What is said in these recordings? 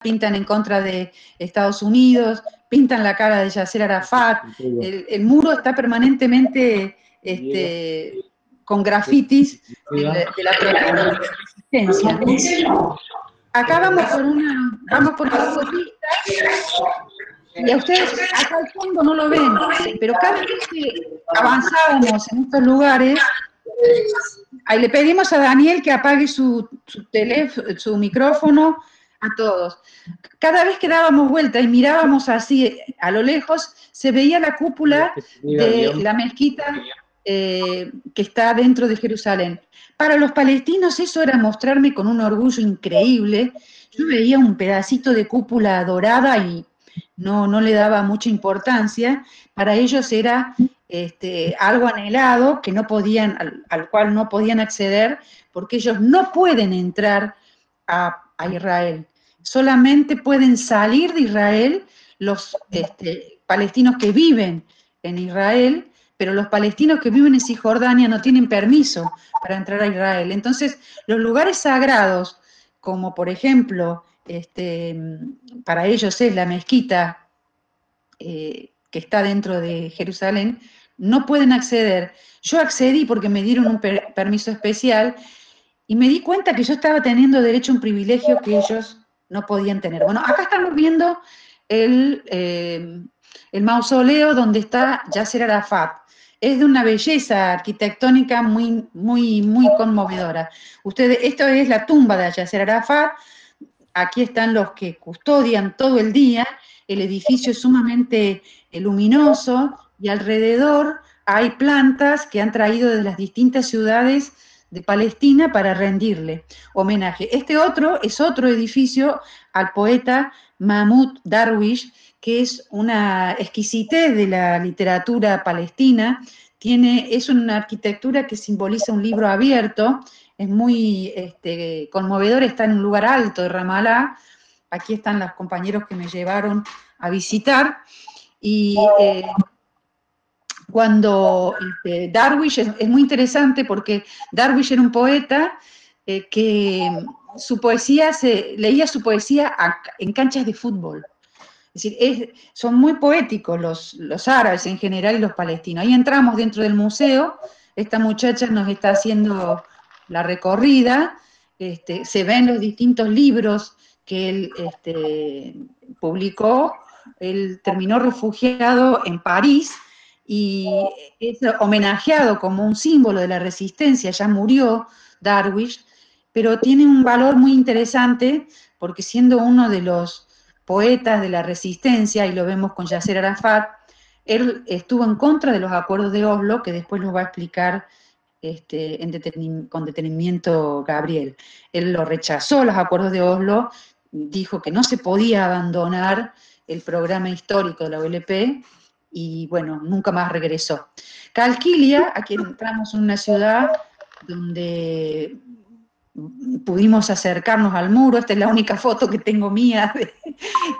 pintan en contra de Estados Unidos, pintan la cara de Yasser Arafat, el muro está permanentemente con grafitis de la resistencia. Acá vamos por una autopista, y a ustedes acá al fondo no lo ven, pero cada vez que avanzábamos en estos lugares, ahí le pedimos a Daniel que apague su micrófono a todos. Cada vez que dábamos vuelta y mirábamos así a lo lejos, se veía la cúpula de la mezquita que está dentro de Jerusalén. Para los palestinos eso era mostrarme con un orgullo increíble. Yo veía un pedacito de cúpula dorada y no le daba mucha importancia. Para ellos era algo anhelado que no podían, al cual no podían acceder, porque ellos no pueden entrar a Israel. Solamente pueden salir de Israel los palestinos que viven en Israel, pero los palestinos que viven en Cisjordania no tienen permiso para entrar a Israel. Entonces, los lugares sagrados, como por ejemplo, para ellos es la mezquita que está dentro de Jerusalén, no pueden acceder. Yo accedí porque me dieron un permiso especial y me di cuenta que yo estaba teniendo derecho a un privilegio que ellos no podían tener. Bueno, acá estamos viendo el mausoleo donde está Yasser Arafat. Es de una belleza arquitectónica muy, muy, muy conmovedora. Esto es la tumba de Yasser Arafat. Aquí están los que custodian todo el día. El edificio es sumamente luminoso y alrededor hay plantas que han traído de las distintas ciudades de Palestina para rendirle homenaje. Este otro es otro edificio al poeta Mahmoud Darwish, que es una exquisitez de la literatura palestina. Es una arquitectura que simboliza un libro abierto, es muy conmovedor, está en un lugar alto de Ramallah. Aquí están los compañeros que me llevaron a visitar, y cuando Darwish, es muy interesante porque Darwish era un poeta que leía su poesía en canchas de fútbol. Es decir, son muy poéticos los árabes en general y los palestinos. Ahí entramos dentro del museo, esta muchacha nos está haciendo la recorrida, se ven los distintos libros que él publicó. Él terminó refugiado en París y es homenajeado como un símbolo de la resistencia. Ya murió Darwish, pero tiene un valor muy interesante porque siendo uno de los poetas de la resistencia, y lo vemos con Yasser Arafat, él estuvo en contra de los acuerdos de Oslo, que después los va a explicar con detenimiento Gabriel. Él lo rechazó, los acuerdos de Oslo, dijo que no se podía abandonar el programa histórico de la OLP, y bueno, nunca más regresó. Calquilia, aquí entramos en una ciudad donde pudimos acercarnos al muro. Esta es la única foto que tengo mía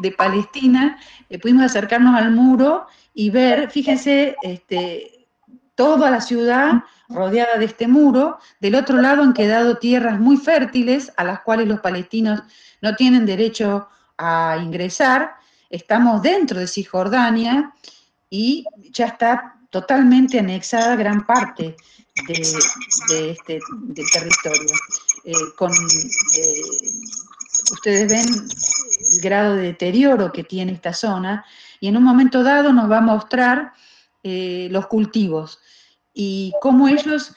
de Palestina. Pudimos acercarnos al muro y ver, fíjense, toda la ciudad rodeada de este muro. Del otro lado han quedado tierras muy fértiles a las cuales los palestinos no tienen derecho a ingresar. Estamos dentro de Cisjordania y ya está totalmente anexada gran parte del territorio. Ustedes ven el grado de deterioro que tiene esta zona, y en un momento dado nos va a mostrar los cultivos y cómo ellos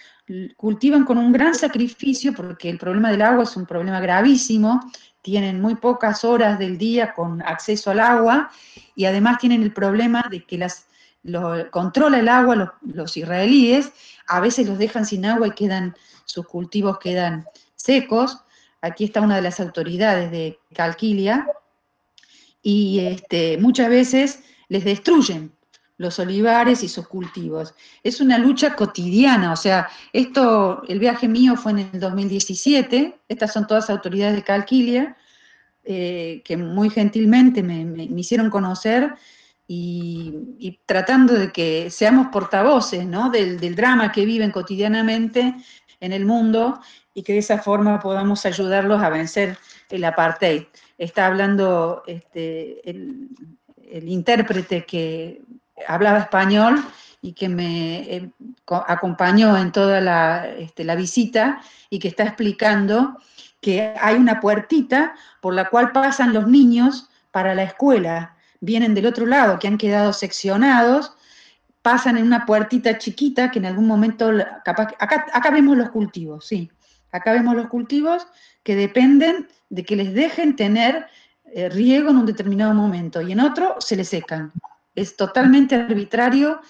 cultivan con un gran sacrificio, porque el problema del agua es un problema gravísimo. Tienen muy pocas horas del día con acceso al agua, y además tienen el problema de que controla el agua los israelíes. A veces los dejan sin agua y sus cultivos quedan secos. Aquí está una de las autoridades de Calquilia, y muchas veces les destruyen los olivares y sus cultivos. Es una lucha cotidiana. O sea, el viaje mío fue en el 2017, estas son todas autoridades de Calquilia, que muy gentilmente me hicieron conocer, y tratando de que seamos portavoces, ¿no?, del drama que viven cotidianamente en el mundo, y que de esa forma podamos ayudarlos a vencer el apartheid. está hablando el intérprete que hablaba español y que me acompañó en toda la visita y que está explicando que hay una puertita por la cual pasan los niños para la escuela. Vienen del otro lado, que han quedado seccionados, pasan en una puertita chiquita que en algún momento, capaz, acá vemos los cultivos, sí, acá vemos los cultivos que dependen de que les dejen tener riego en un determinado momento y en otro se les secan. Es totalmente arbitrario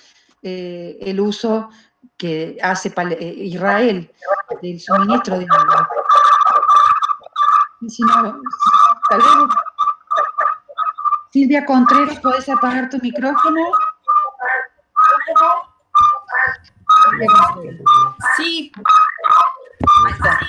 el uso que hace Israel del suministro de agua. Y si no, tal vez, Silvia Contreras, ¿podés apagar tu micrófono? Sí. Ahí está.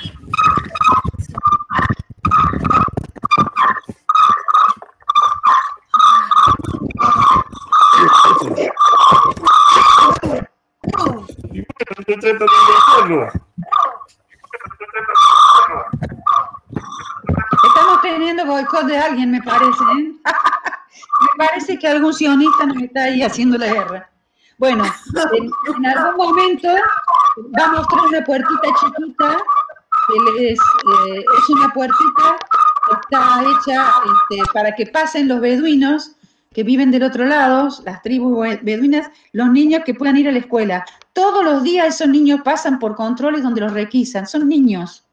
Estamos teniendo boicot de alguien, me parece, ¿eh? Me parece que algún sionista nos está ahí haciendo la guerra. Bueno, en algún momento va a mostrar una puertita chiquita, que es una puertita que está hecha para que pasen los beduinos que viven del otro lado, las tribus beduinas, los niños que puedan ir a la escuela. Todos los días esos niños pasan por controles donde los requisan, son niños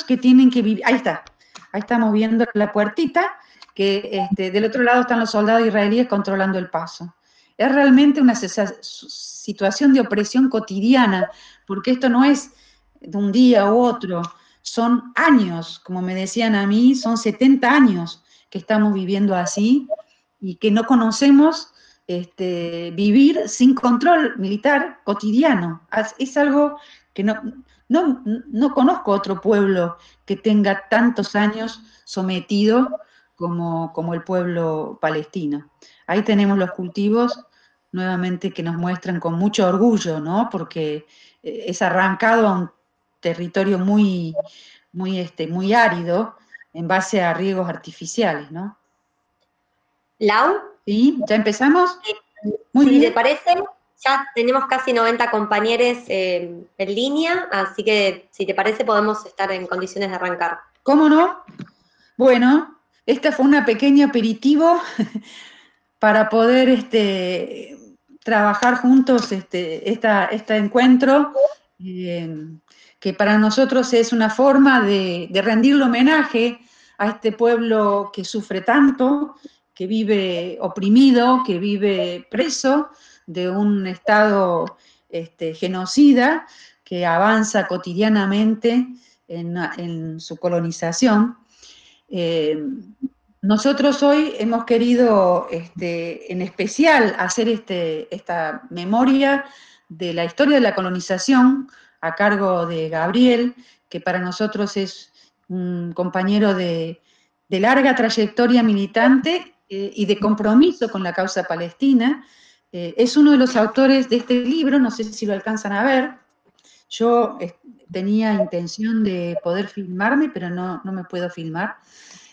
que tienen que vivir. Ahí está, ahí estamos viendo la puertita, que del otro lado están los soldados israelíes controlando el paso. Es realmente una situación de opresión cotidiana, porque esto no es de un día u otro, son años, como me decían a mí, son 70 años que estamos viviendo así y que no conocemos vivir sin control militar cotidiano. Es algo que no conozco otro pueblo que tenga tantos años sometido como el pueblo palestino. Ahí tenemos los cultivos nuevamente que nos muestran con mucho orgullo, ¿no? Porque es arrancado a un territorio muy árido en base a riegos artificiales, ¿no? Lau. ¿Sí? ¿Ya empezamos? Muy bien. Si te parece, ya tenemos casi 90 compañeros en línea, así que si te parece podemos estar en condiciones de arrancar. ¿Cómo no? Bueno, esta fue una pequeña aperitivo para poder trabajar juntos este encuentro, que para nosotros es una forma de rendirle homenaje a este pueblo que sufre tanto, que vive oprimido, que vive preso de un Estado genocida, que avanza cotidianamente en su colonización. Nosotros hoy hemos querido en especial hacer esta memoria de la historia de la colonización a cargo de Gabriel, que para nosotros es un compañero de larga trayectoria militante y de compromiso con la causa palestina. Es uno de los autores de este libro, no sé si lo alcanzan a ver. Yo tenía intención de poder filmarme, pero no me puedo filmar.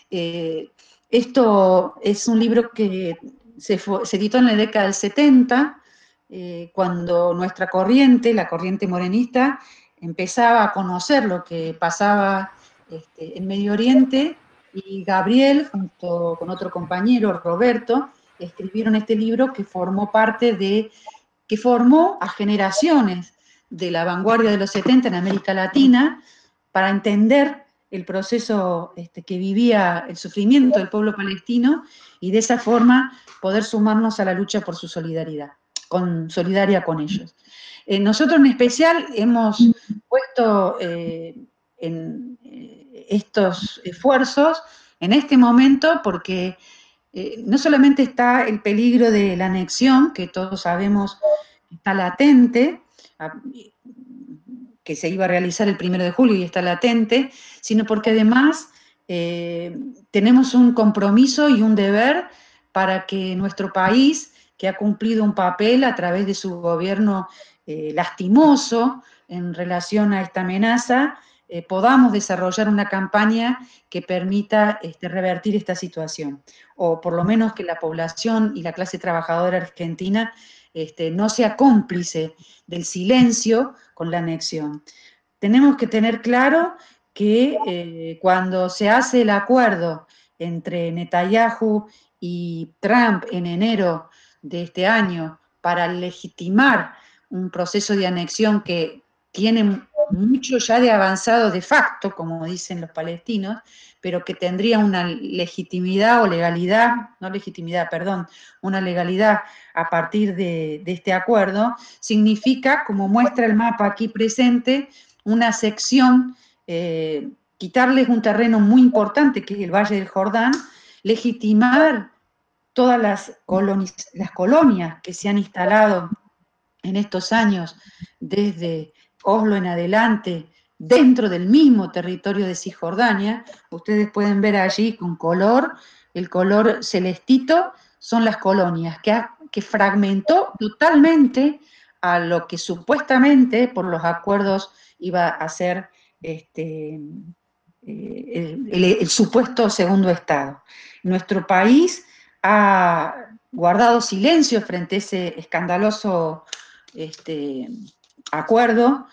Esto es un libro que se editó en la década del 70, cuando nuestra corriente, la corriente morenista, empezaba a conocer lo que pasaba en Medio Oriente, y Gabriel, junto con otro compañero, Roberto, escribieron este libro que formó a generaciones de la vanguardia de los 70 en América Latina, para entender el proceso que vivía el sufrimiento del pueblo palestino y de esa forma poder sumarnos a la lucha por su solidaria con ellos. Nosotros en especial hemos puesto en estos esfuerzos en este momento porque no solamente está el peligro de la anexión, que todos sabemos está latente, que se iba a realizar el 1 de julio y está latente, sino porque además tenemos un compromiso y un deber para que nuestro país, que ha cumplido un papel a través de su gobierno lastimoso en relación a esta amenaza, podamos desarrollar una campaña que permita revertir esta situación, o por lo menos que la población y la clase trabajadora argentina no sea cómplice del silencio con la anexión. Tenemos que tener claro que cuando se hace el acuerdo entre Netanyahu y Trump en enero de este año para legitimar un proceso de anexión que tiene mucho ya de avanzado de facto, como dicen los palestinos, pero que tendría una legitimidad o legalidad, no legitimidad, perdón, una legalidad a partir de este acuerdo, significa, como muestra el mapa aquí presente, una sección, quitarles un terreno muy importante, que es el Valle del Jordán, legitimar todas las colonias que se han instalado en estos años, desde Oslo en adelante, dentro del mismo territorio de Cisjordania. Ustedes pueden ver allí con color, el color celestito son las colonias, que fragmentó totalmente a lo que supuestamente por los acuerdos iba a ser el supuesto segundo Estado. Nuestro país ha guardado silencio frente a ese escandaloso acuerdo.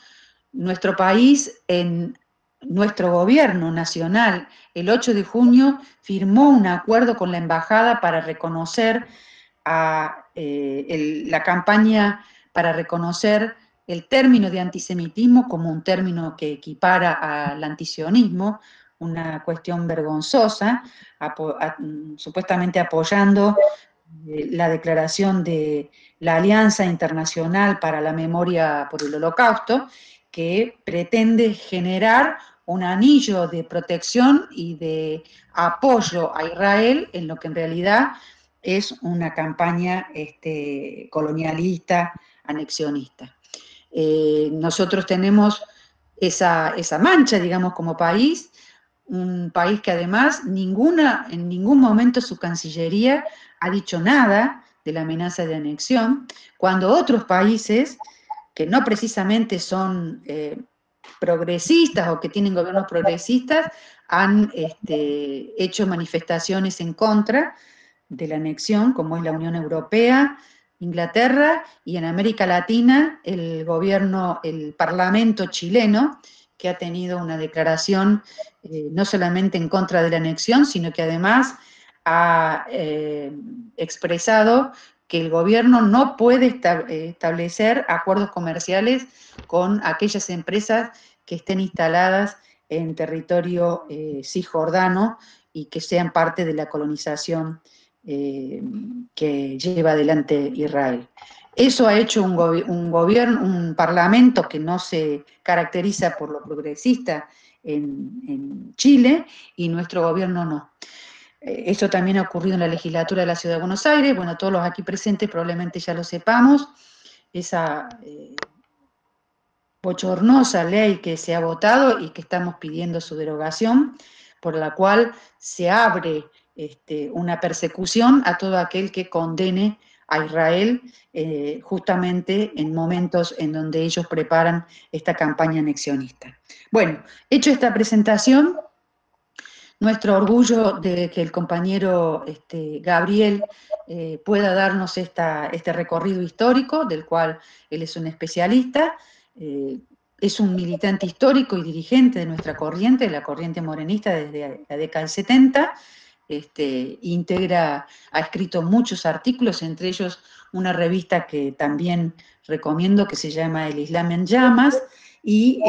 Nuestro país, en nuestro gobierno nacional, el 8 de junio, firmó un acuerdo con la embajada para reconocer la campaña para reconocer el término de antisemitismo como un término que equipara al antisionismo, una cuestión vergonzosa, supuestamente apoyando la declaración de la Alianza Internacional para la Memoria por el Holocausto, que pretende generar un anillo de protección y de apoyo a Israel en lo que en realidad es una campaña colonialista, anexionista. Nosotros tenemos esa mancha, digamos, como país, un país que además en ningún momento su Cancillería ha dicho nada de la amenaza de anexión, cuando otros países que no precisamente son progresistas o que tienen gobiernos progresistas han hecho manifestaciones en contra de la anexión, como es la Unión Europea, Inglaterra, y en América Latina el Parlamento chileno, que ha tenido una declaración no solamente en contra de la anexión, sino que además ha expresado que el gobierno no puede establecer acuerdos comerciales con aquellas empresas que estén instaladas en territorio cisjordano y que sean parte de la colonización que lleva adelante Israel. Eso ha hecho un parlamento que no se caracteriza por lo progresista en Chile, y nuestro gobierno no. Eso también ha ocurrido en la legislatura de la Ciudad de Buenos Aires. Bueno, todos los aquí presentes probablemente ya lo sepamos. Esa bochornosa ley que se ha votado y que estamos pidiendo su derogación, por la cual se abre una persecución a todo aquel que condene a Israel justamente en momentos en donde ellos preparan esta campaña anexionista. Bueno, hecho esta presentación, nuestro orgullo de que el compañero Gabriel pueda darnos este recorrido histórico, del cual él es un especialista, es un militante histórico y dirigente de nuestra corriente, de la corriente morenista desde la década del 70, ha escrito muchos artículos, entre ellos una revista que también recomiendo que se llama El Islam en Llamas, y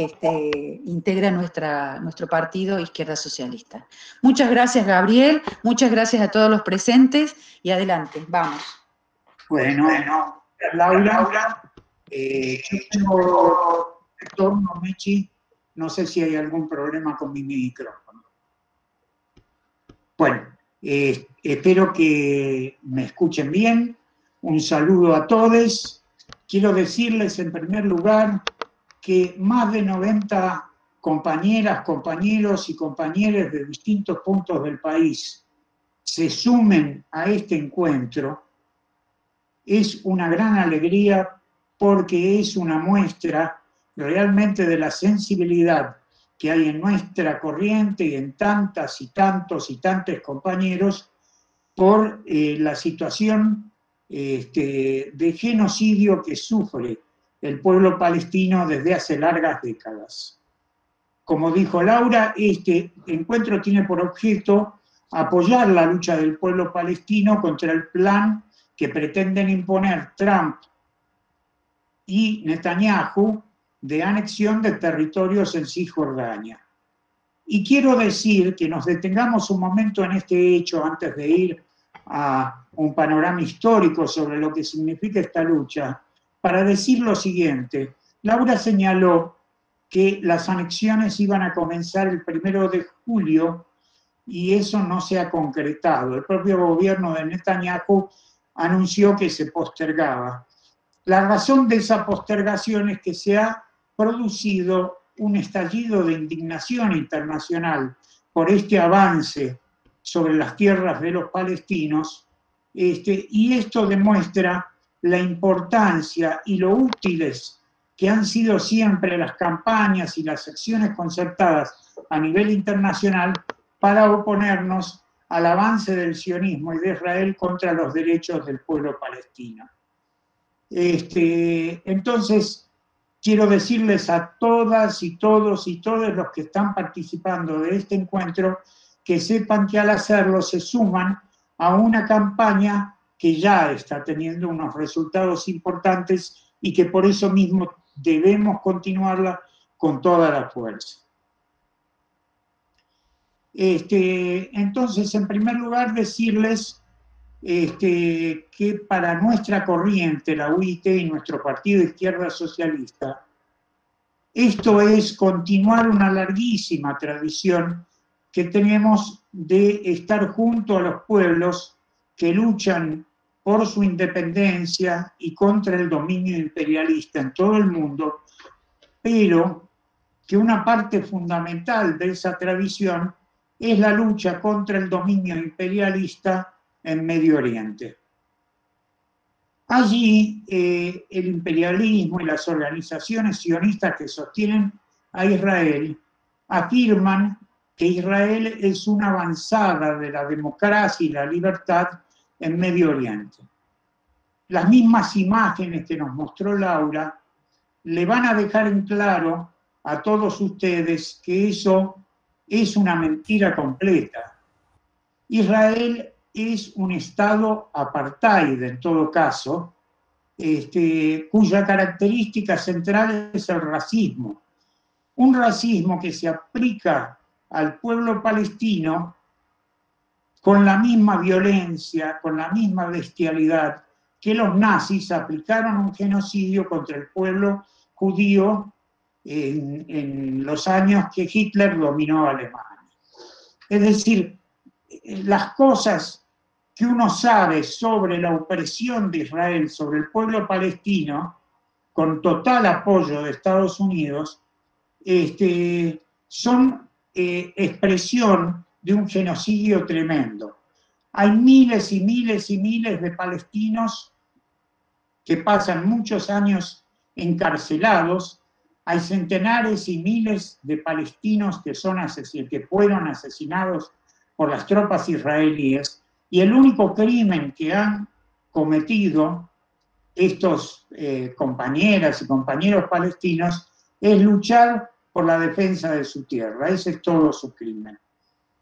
integra nuestro partido Izquierda Socialista. Muchas gracias, Gabriel, muchas gracias a todos los presentes, y adelante, vamos. Bueno, Laura, yo tengo retorno, Mechi, no sé si hay algún problema con mi micrófono. Bueno, espero que me escuchen bien. Un saludo a todos. Quiero decirles en primer lugar que más de 90 compañeras, compañeros y compañeras de distintos puntos del país se sumen a este encuentro es una gran alegría, porque es una muestra realmente de la sensibilidad que hay en nuestra corriente y en tantas y tantos y tantos compañeros por la situación de genocidio que sufre el pueblo palestino desde hace largas décadas. Como dijo Laura, este encuentro tiene por objeto apoyar la lucha del pueblo palestino contra el plan que pretenden imponer Trump y Netanyahu de anexión de territorios en Cisjordania. Y quiero decir que nos detengamos un momento en este hecho antes de ir a un panorama histórico sobre lo que significa esta lucha, para decir lo siguiente. Laura señaló que las anexiones iban a comenzar el 1 de julio y eso no se ha concretado. El propio gobierno de Netanyahu anunció que se postergaba. La razón de esa postergación es que se ha producido un estallido de indignación internacional por este avance sobre las tierras de los palestinos, y esto demuestra la importancia y lo útiles que han sido siempre las campañas y las acciones concertadas a nivel internacional para oponernos al avance del sionismo y de Israel contra los derechos del pueblo palestino. Entonces, quiero decirles a todas y todos y todos los que están participando de este encuentro que sepan que al hacerlo se suman a una campaña que ya está teniendo unos resultados importantes y que por eso mismo debemos continuarla con toda la fuerza. Entonces, en primer lugar, decirles que para nuestra corriente, la UIT y nuestro Partido de Izquierda Socialista, esto es continuar una larguísima tradición que tenemos de estar junto a los pueblos que luchan por su independencia y contra el dominio imperialista en todo el mundo, pero que una parte fundamental de esa tradición es la lucha contra el dominio imperialista en Medio Oriente. Allí el imperialismo y las organizaciones sionistas que sostienen a Israel afirman que Israel es una avanzada de la democracia y la libertad en Medio Oriente. Las mismas imágenes que nos mostró Laura le van a dejar en claro a todos ustedes que eso es una mentira completa. Israel es un estado apartheid, en todo caso, cuya característica central es el racismo. Un racismo que se aplica al pueblo palestino con la misma violencia, con la misma bestialidad que los nazis aplicaron un genocidio contra el pueblo judío en los años que Hitler dominó Alemania. Es decir, las cosas que uno sabe sobre la opresión de Israel sobre el pueblo palestino, con total apoyo de Estados Unidos, son expresión de un genocidio tremendo. Hay miles y miles y miles de palestinos que pasan muchos años encarcelados, hay centenares y miles de palestinos que fueron asesinados por las tropas israelíes, y el único crimen que han cometido estos compañeras y compañeros palestinos es luchar por la defensa de su tierra. Ese es todo su crimen.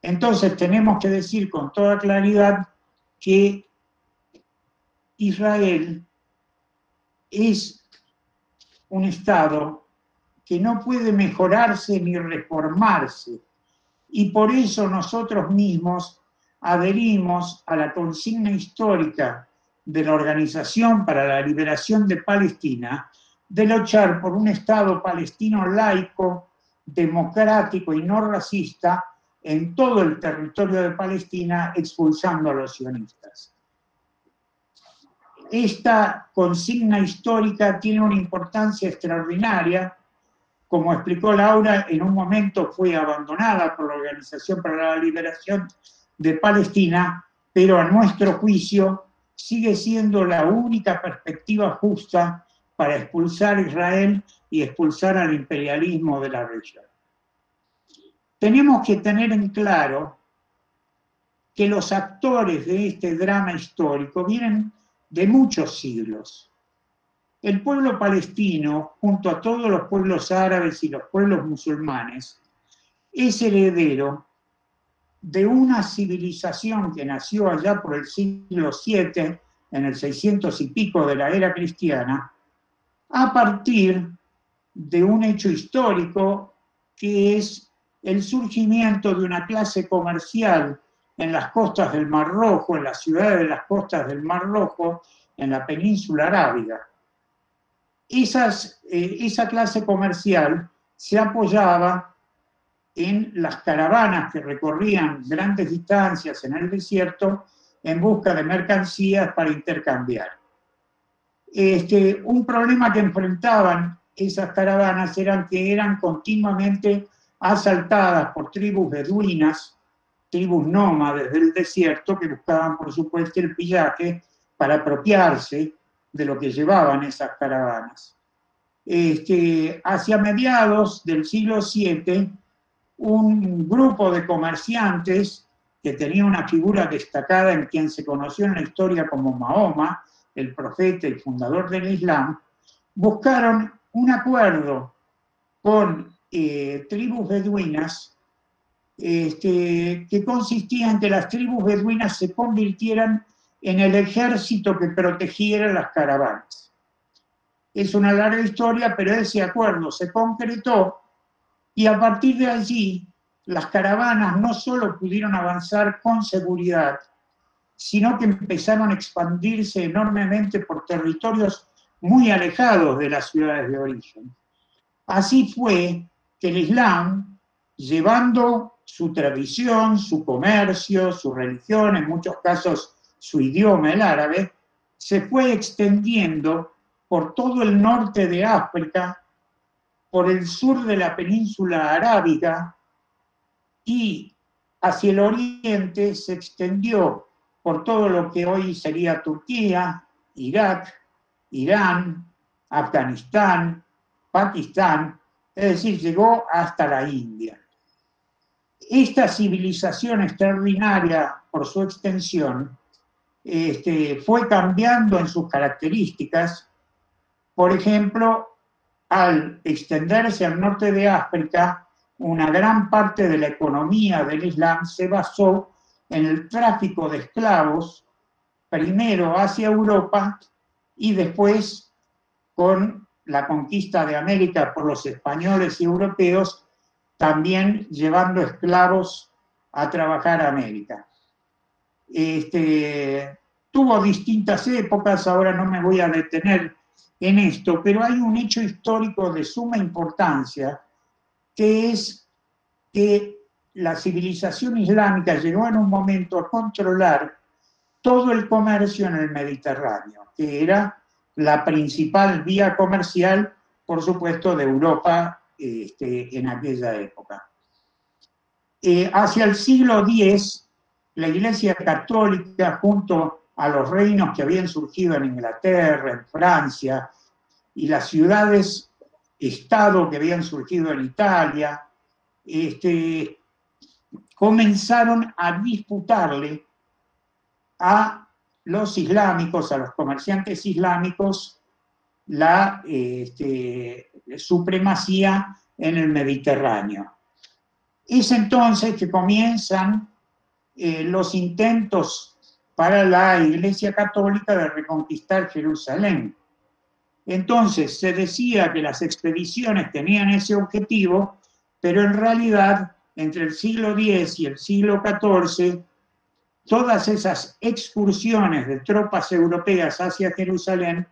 Entonces tenemos que decir con toda claridad que Israel es un Estado que no puede mejorarse ni reformarse, y por eso nosotros mismos adherimos a la consigna histórica de la Organización para la Liberación de Palestina de luchar por un Estado palestino laico, democrático y no racista en todo el territorio de Palestina, expulsando a los sionistas. Esta consigna histórica tiene una importancia extraordinaria. Como explicó Laura, en un momento fue abandonada por la Organización para la Liberación de Palestina, pero a nuestro juicio sigue siendo la única perspectiva justa para expulsar a Israel y expulsar al imperialismo de la región. tenemos que tener en claro que los actores de este drama histórico vienen de muchos siglos. El pueblo palestino, junto a todos los pueblos árabes y los pueblos musulmanes, es heredero de una civilización que nació allá por el siglo VII, en el 600 y pico de la era cristiana, a partir de un hecho histórico que es el surgimiento de una clase comercial en las costas del Mar Rojo, en las ciudades de las costas del Mar Rojo, en la península arábiga. Esa clase comercial se apoyaba en las caravanas que recorrían grandes distancias en el desierto en busca de mercancías para intercambiar. Un problema que enfrentaban esas caravanas eran que eran continuamente asaltadas por tribus beduinas, tribus nómades del desierto, que buscaban, por supuesto, el pillaje para apropiarse de lo que llevaban esas caravanas. Hacia mediados del siglo VII, un grupo de comerciantes que tenía una figura destacada en quien se conoció en la historia como Mahoma, el profeta y fundador del Islam, buscaron un acuerdo con tribus beduinas que consistía en que las tribus beduinas se convirtieran en el ejército que protegiera las caravanas. Es una larga historia, pero ese acuerdo se concretó y a partir de allí las caravanas no solo pudieron avanzar con seguridad, sino que empezaron a expandirse enormemente por territorios muy alejados de las ciudades de origen. Así fue que el Islam, llevando su tradición, su comercio, su religión, en muchos casos su idioma, el árabe, se fue extendiendo por todo el norte de África, por el sur de la península arábiga y hacia el oriente se extendió por todo lo que hoy sería Turquía, Irak, Irán, Afganistán, Pakistán, es decir, llegó hasta la India. Esta civilización extraordinaria por su extensión fue cambiando en sus características. Por ejemplo, al extenderse al norte de África, una gran parte de la economía del Islam se basó en el tráfico de esclavos, primero hacia Europa y después con la conquista de América por los españoles y europeos, también llevando esclavos a trabajar a América. Tuvo distintas épocas, ahora no me voy a detener en esto, pero hay un hecho histórico de suma importancia, que es que la civilización islámica llegó en un momento a controlar todo el comercio en el Mediterráneo, que era la principal vía comercial, por supuesto, de Europa en aquella época. Hacia el siglo X, la Iglesia Católica, junto a los reinos que habían surgido en Inglaterra, en Francia, y las ciudades-estado que habían surgido en Italia, comenzaron a disputarle a los islámicos, a los comerciantes islámicos, la supremacía en el Mediterráneo. Es entonces que comienzan los intentos para la Iglesia Católica de reconquistar Jerusalén. Entonces se decía que las expediciones tenían ese objetivo, pero en realidad entre el siglo X y el siglo XIV, todas esas excursiones de tropas europeas hacia Jerusalén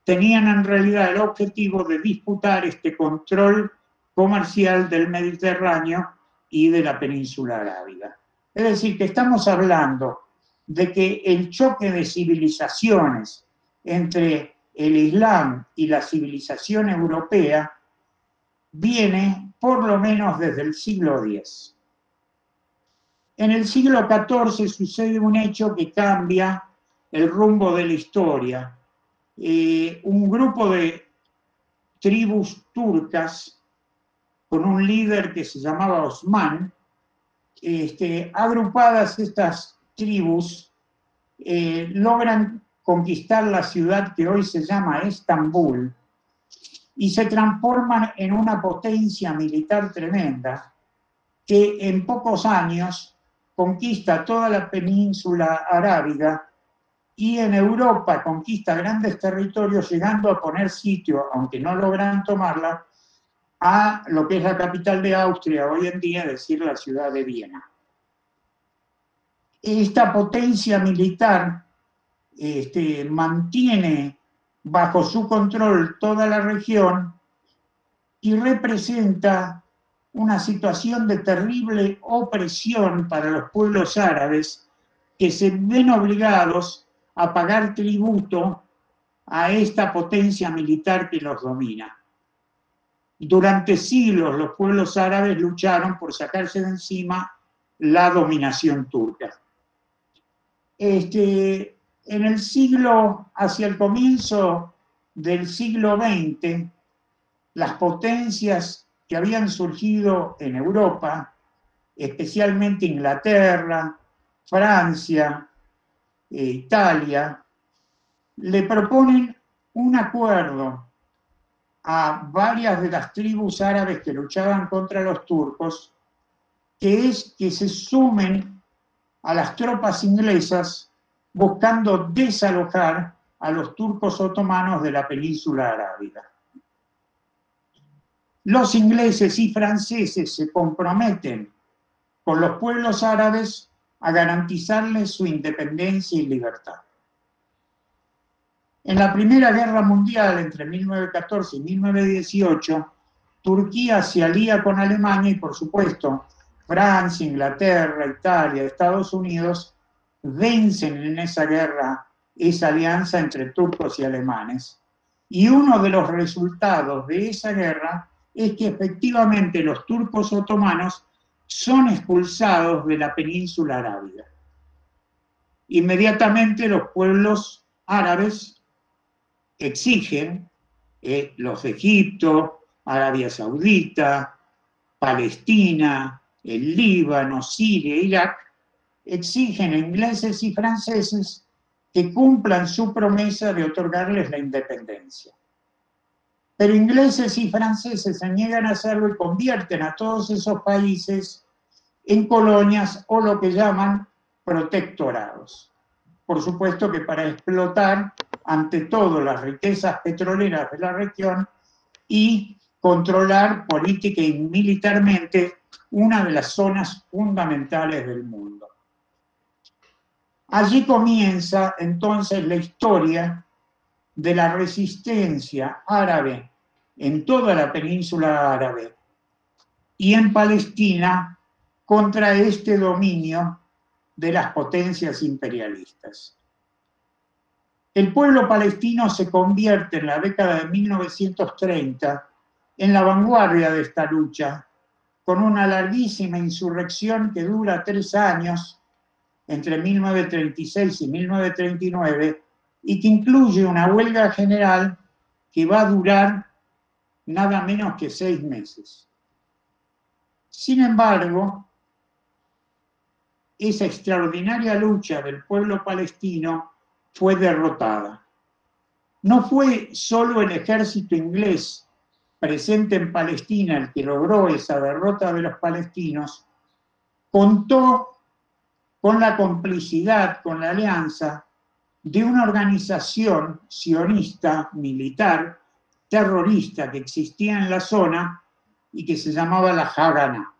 tenían en realidad el objetivo de disputar este control comercial del Mediterráneo y de la península arábiga. Es decir, que estamos hablando de que el choque de civilizaciones entre el Islam y la civilización europea viene por lo menos desde el siglo X. En el siglo XIV sucede un hecho que cambia el rumbo de la historia. Un grupo de tribus turcas con un líder que se llamaba Osman. Agrupadas estas tribus logran conquistar la ciudad que hoy se llama Estambul y se transforman en una potencia militar tremenda que en pocos años conquista toda la península arábiga y en Europa conquista grandes territorios, llegando a poner sitio, aunque no logran tomarla, a lo que es la capital de Austria hoy en día, es decir, la ciudad de Viena. Esta potencia militar mantiene bajo su control toda la región y representa una situación de terrible opresión para los pueblos árabes que se ven obligados a pagar tributo a esta potencia militar que los domina. Durante siglos los pueblos árabes lucharon por sacarse de encima la dominación turca. En el siglo, hacia el comienzo del siglo XX, las potencias que habían surgido en Europa, especialmente Inglaterra, Francia, Italia, le proponen un acuerdo a varias de las tribus árabes que luchaban contra los turcos, que es que se sumen a las tropas inglesas buscando desalojar a los turcos otomanos de la península arábiga. Los ingleses y franceses se comprometen con los pueblos árabes a garantizarles su independencia y libertad. En la Primera Guerra Mundial, entre 1914 y 1918, Turquía se alía con Alemania y, por supuesto, Francia, Inglaterra, Italia, Estados Unidos vencen en esa guerra esa alianza entre turcos y alemanes. Y uno de los resultados de esa guerra es que efectivamente los turcos otomanos son expulsados de la península arábiga. Inmediatamente los pueblos árabes exigen, los de Egipto, Arabia Saudita, Palestina, el Líbano, Siria, Irak, exigen a ingleses y franceses que cumplan su promesa de otorgarles la independencia. Pero ingleses y franceses se niegan a hacerlo y convierten a todos esos países en colonias o lo que llaman protectorados. Por supuesto que para explotar ante todo las riquezas petroleras de la región y controlar política y militarmente una de las zonas fundamentales del mundo. Allí comienza entonces la historia de la resistencia árabe en toda la península árabe y en Palestina contra este dominio de las potencias imperialistas. El pueblo palestino se convierte en la década de 1930 en la vanguardia de esta lucha, con una larguísima insurrección que dura 3 años, entre 1936 y 1939, y que incluye una huelga general que va a durar nada menos que 6 meses. Sin embargo, esa extraordinaria lucha del pueblo palestino fue derrotada. No fue solo el ejército inglés presente en Palestina el que logró esa derrota de los palestinos, contó con la complicidad, con la alianza de una organización sionista, militar, terrorista que existía en la zona y que se llamaba la Haganah.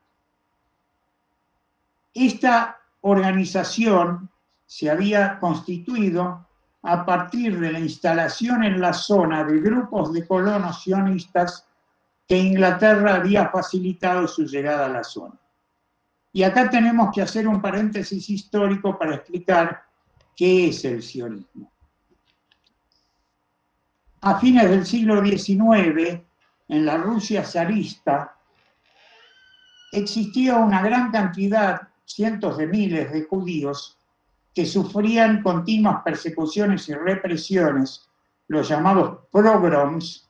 Esta organización se había constituido a partir de la instalación en la zona de grupos de colonos sionistas que Inglaterra había facilitado su llegada a la zona. Y acá tenemos que hacer un paréntesis histórico para explicar qué es el sionismo. A fines del siglo XIX, en la Rusia zarista, existía una gran cantidad, cientos de miles de judíos, que sufrían continuas persecuciones y represiones, los llamados pogroms,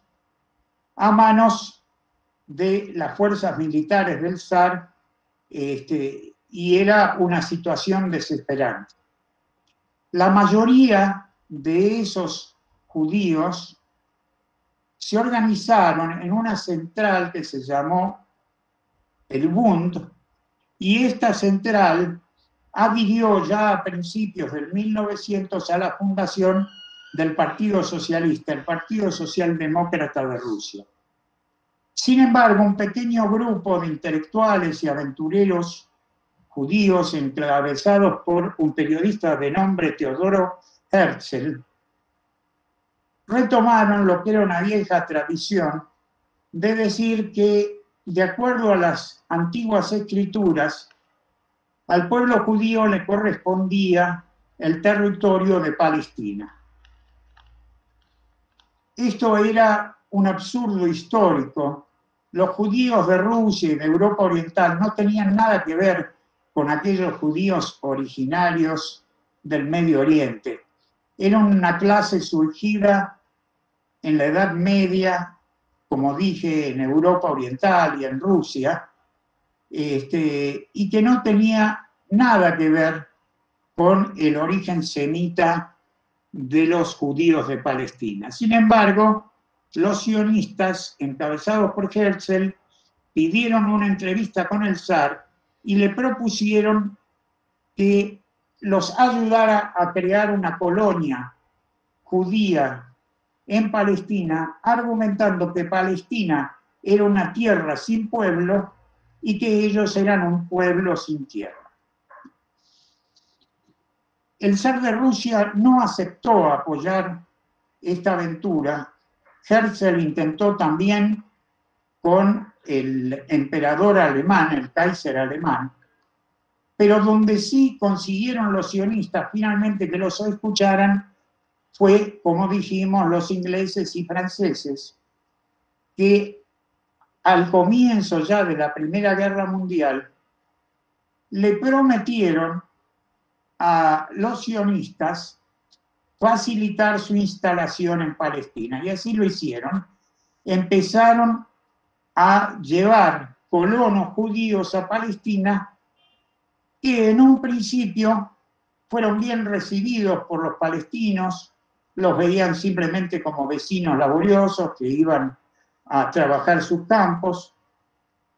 a manos de las fuerzas militares del zar, y era una situación desesperante. La mayoría de esos judíos se organizaron en una central que se llamó el Bund, y esta central adhirió ya a principios del 1900 a la fundación del Partido Socialista, el Partido Socialdemócrata de Rusia. Sin embargo, un pequeño grupo de intelectuales y aventureros judíos, encabezados por un periodista de nombre Teodoro Herzl, retomaron lo que era una vieja tradición de decir que, de acuerdo a las antiguas escrituras, al pueblo judío le correspondía el territorio de Palestina. Esto era un absurdo histórico. Los judíos de Rusia y de Europa Oriental no tenían nada que ver con aquellos judíos originarios del Medio Oriente. Era una clase surgida en la Edad Media, como dije, en Europa Oriental y en Rusia, y que no tenía nada que ver con el origen semita de los judíos de Palestina. Sin embargo, los sionistas, encabezados por Herzl, pidieron una entrevista con el zar y le propusieron que los ayudara a crear una colonia judía en Palestina, argumentando que Palestina era una tierra sin pueblo y que ellos eran un pueblo sin tierra. El zar de Rusia no aceptó apoyar esta aventura. Herzl intentó también con el emperador alemán, el Kaiser alemán, pero donde sí consiguieron los sionistas finalmente que los escucharan fue, como dijimos, los ingleses y franceses, que al comienzo ya de la Primera Guerra Mundial le prometieron a los sionistas facilitar su instalación en Palestina, y así lo hicieron. Empezaron a llevar colonos judíos a Palestina, que en un principio fueron bien recibidos por los palestinos, los veían simplemente como vecinos laboriosos que iban a trabajar sus campos.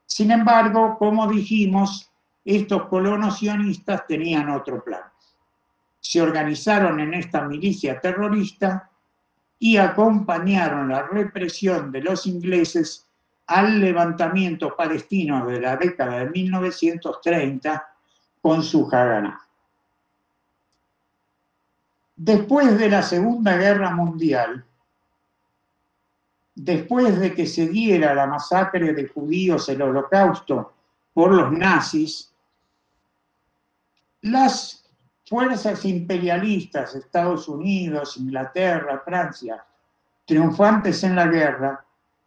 Sin embargo, como dijimos, estos colonos sionistas tenían otro plan. Se organizaron en esta milicia terrorista y acompañaron la represión de los ingleses al levantamiento palestino de la década de 1930 con su Haganá. Después de la Segunda Guerra Mundial, después de que se diera la masacre de judíos, el Holocausto, por los nazis, las fuerzas imperialistas, Estados Unidos, Inglaterra, Francia, triunfantes en la guerra,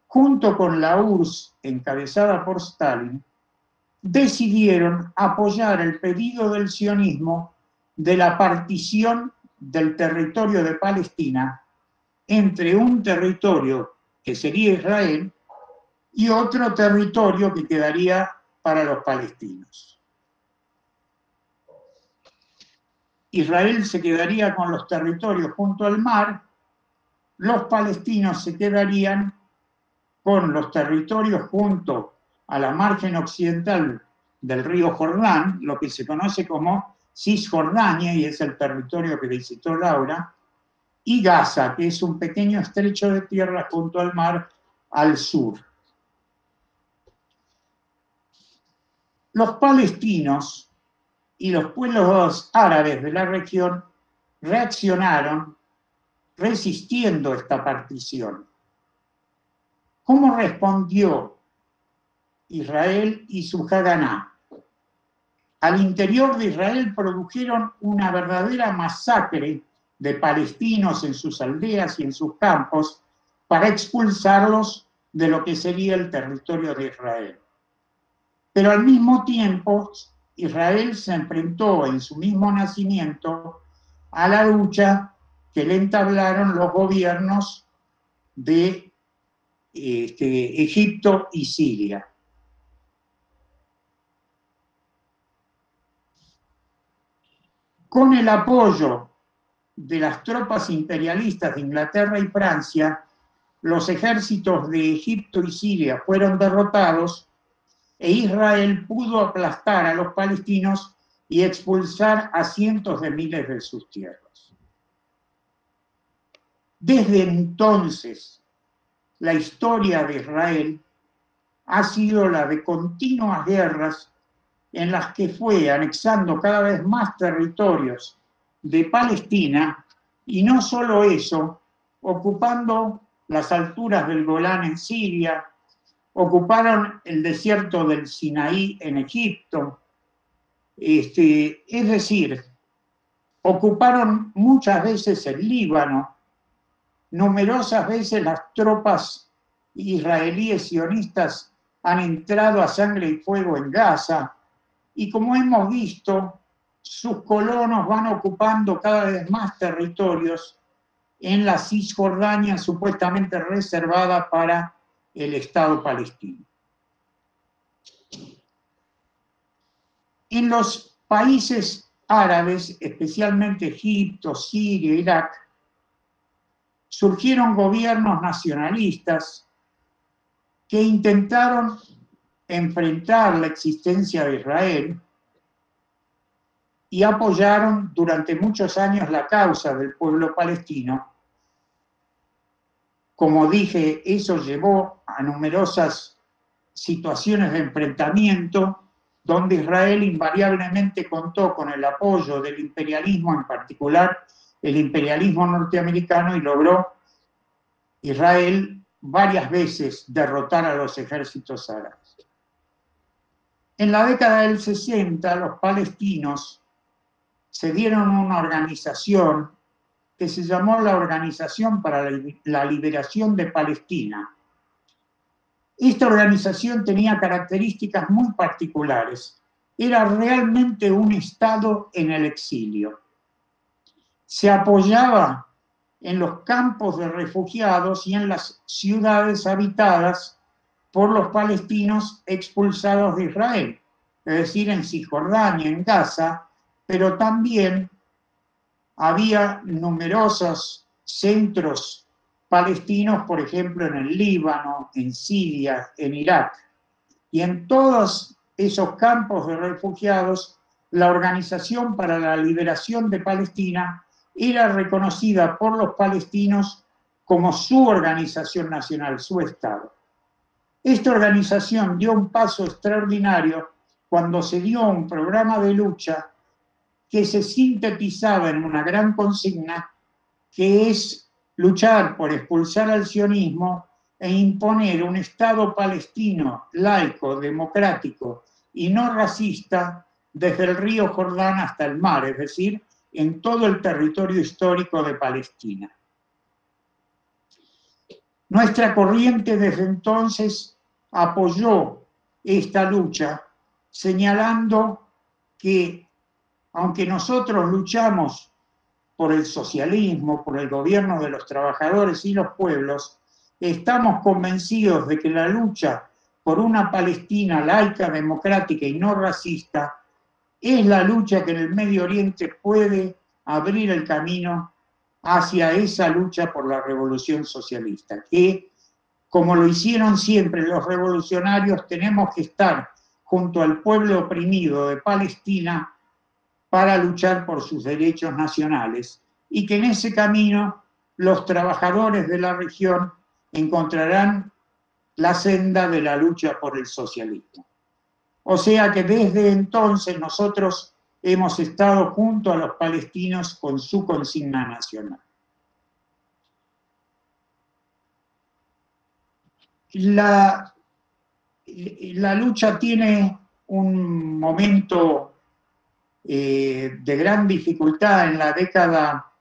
junto con la URSS, encabezada por Stalin, decidieron apoyar el pedido del sionismo de la partición del territorio de Palestina entre un territorio que sería Israel y otro territorio que quedaría para los palestinos. Israel se quedaría con los territorios junto al mar, los palestinos se quedarían con los territorios junto a la margen occidental del río Jordán, lo que se conoce como Cisjordania, y es el territorio que visitó Laura, y Gaza, que es un pequeño estrecho de tierra junto al mar al sur. Los palestinos y los pueblos árabes de la región reaccionaron resistiendo esta partición. ¿Cómo respondió Israel y su Haganá? Al interior de Israel produjeron una verdadera masacre de palestinos en sus aldeas y en sus campos para expulsarlos de lo que sería el territorio de Israel. Pero al mismo tiempo, Israel se enfrentó en su mismo nacimiento a la lucha que le entablaron los gobiernos de Egipto y Siria. Con el apoyo de las tropas imperialistas de Inglaterra y Francia, los ejércitos de Egipto y Siria fueron derrotados e Israel pudo aplastar a los palestinos y expulsar a cientos de miles de sus tierras. Desde entonces, la historia de Israel ha sido la de continuas guerras en las que fue anexando cada vez más territorios de Palestina, y no solo eso, ocupando las alturas del Golán en Siria, ocuparon el desierto del Sinaí en Egipto, es decir, ocuparon muchas veces el Líbano, numerosas veces las tropas israelíes sionistas han entrado a sangre y fuego en Gaza, y como hemos visto, sus colonos van ocupando cada vez más territorios en la Cisjordania supuestamente reservada para el Estado palestino. En los países árabes, especialmente Egipto, Siria, Irak, surgieron gobiernos nacionalistas que intentaron enfrentar la existencia de Israel y apoyaron durante muchos años la causa del pueblo palestino. Como dije, eso llevó a numerosas situaciones de enfrentamiento donde Israel invariablemente contó con el apoyo del imperialismo, en particular el imperialismo norteamericano, y logró Israel varias veces derrotar a los ejércitos árabes. En la década del 60, los palestinos se dieron una organización que se llamó la Organización para la Liberación de Palestina. Esta organización tenía características muy particulares. Era realmente un Estado en el exilio. Se apoyaba en los campos de refugiados y en las ciudades habitadas por los palestinos expulsados de Israel, es decir, en Cisjordania, en Gaza, pero también había numerosos centros palestinos, por ejemplo, en el Líbano, en Siria, en Irak. Y en todos esos campos de refugiados, la Organización para la Liberación de Palestina era reconocida por los palestinos como su organización nacional, su Estado. Esta organización dio un paso extraordinario cuando se dio un programa de lucha que se sintetizaba en una gran consigna, que es luchar por expulsar al sionismo e imponer un Estado palestino laico, democrático y no racista desde el río Jordán hasta el mar, es decir, en todo el territorio histórico de Palestina. Nuestra corriente desde entonces apoyó esta lucha, señalando que aunque nosotros luchamos por el socialismo, por el gobierno de los trabajadores y los pueblos, estamos convencidos de que la lucha por una Palestina laica, democrática y no racista es la lucha que en el Medio Oriente puede abrir el camino hacia esa lucha por la revolución socialista, que, como lo hicieron siempre los revolucionarios, tenemos que estar junto al pueblo oprimido de Palestina para luchar por sus derechos nacionales, y que en ese camino los trabajadores de la región encontrarán la senda de la lucha por el socialismo. O sea que desde entonces nosotros hemos estado junto a los palestinos con su consigna nacional. La lucha tiene un momento de gran dificultad en la década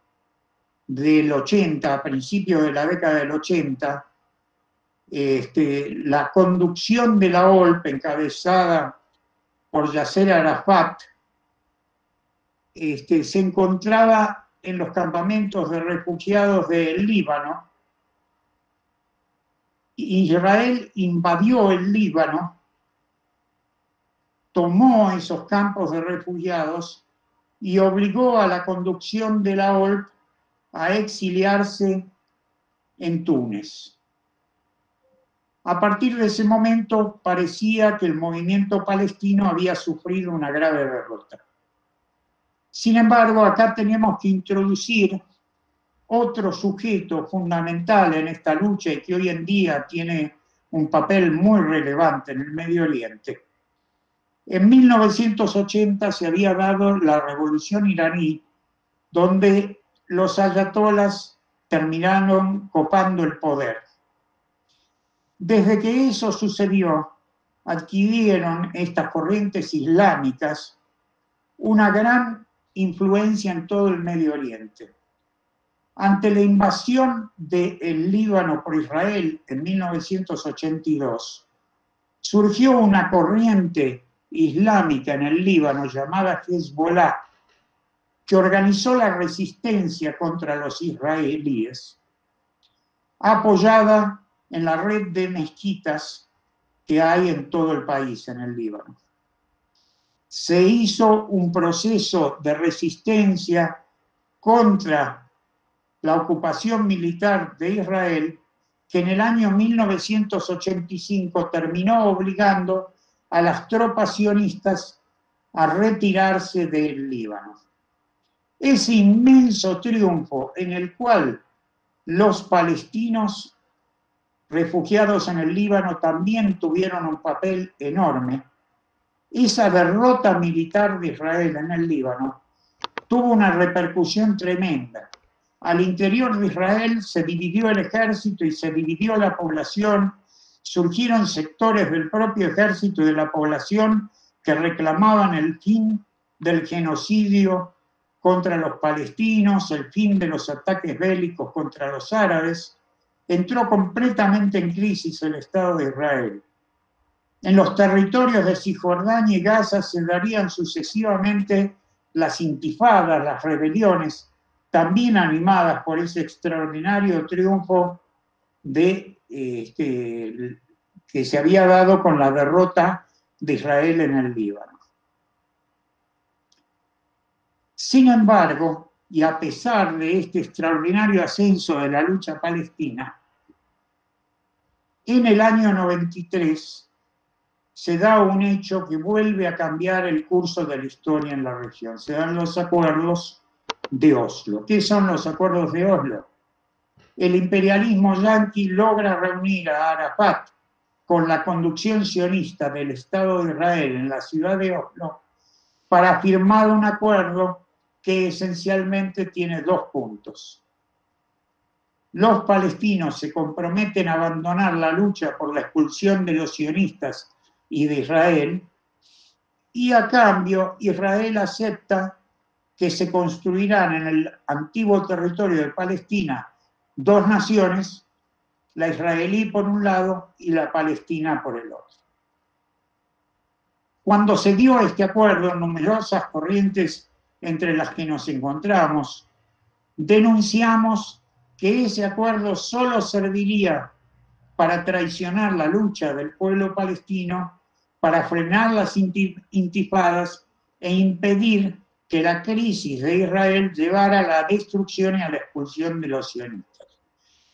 del 80, a principios de la década del 80, la conducción de la OLP, encabezada por Yasser Arafat, se encontraba en los campamentos de refugiados del Líbano, Israel invadió el Líbano, tomó esos campos de refugiados y obligó a la conducción de la OLP a exiliarse en Túnez. A partir de ese momento parecía que el movimiento palestino había sufrido una grave derrota. Sin embargo, acá tenemos que introducir otro sujeto fundamental en esta lucha y que hoy en día tiene un papel muy relevante en el Medio Oriente. En 1980 se había dado la revolución iraní, donde los ayatolás terminaron copando el poder. Desde que eso sucedió, adquirieron estas corrientes islámicas una gran influencia en todo el Medio Oriente. Ante la invasión del Líbano por Israel en 1982, surgió una corriente islámica en el Líbano llamada Hezbollah, que organizó la resistencia contra los israelíes, apoyada en la red de mezquitas que hay en todo el país, en el Líbano. Se hizo un proceso de resistencia contra la ocupación militar de Israel, que en el año 1985 terminó obligando a las tropas sionistas a retirarse del Líbano. Ese inmenso triunfo en el cual los palestinos refugiados en el Líbano también tuvieron un papel enorme, esa derrota militar de Israel en el Líbano tuvo una repercusión tremenda. Al interior de Israel se dividió el ejército y se dividió la población. Surgieron sectores del propio ejército y de la población que reclamaban el fin del genocidio contra los palestinos, el fin de los ataques bélicos contra los árabes. Entró completamente en crisis el Estado de Israel. En los territorios de Cisjordania y Gaza se darían sucesivamente las intifadas, las rebeliones, también animadas por ese extraordinario triunfo que se había dado con la derrota de Israel en el Líbano. Sin embargo, y a pesar de este extraordinario ascenso de la lucha palestina, en el año 93 se da un hecho que vuelve a cambiar el curso de la historia en la región. Se dan los acuerdos de Oslo. ¿Qué son los acuerdos de Oslo? El imperialismo yanqui logra reunir a Arafat con la conducción sionista del Estado de Israel en la ciudad de Oslo para firmar un acuerdo que esencialmente tiene dos puntos. Los palestinos se comprometen a abandonar la lucha por la expulsión de los sionistas y de Israel, y a cambio Israel acepta que se construirán en el antiguo territorio de Palestina dos naciones, la israelí por un lado y la palestina por el otro. Cuando se dio este acuerdo, numerosas corrientes entre las que nos encontramos, denunciamos que ese acuerdo solo serviría para traicionar la lucha del pueblo palestino, para frenar las intifadas e impedir que la crisis de Israel llevara a la destrucción y a la expulsión de los sionistas,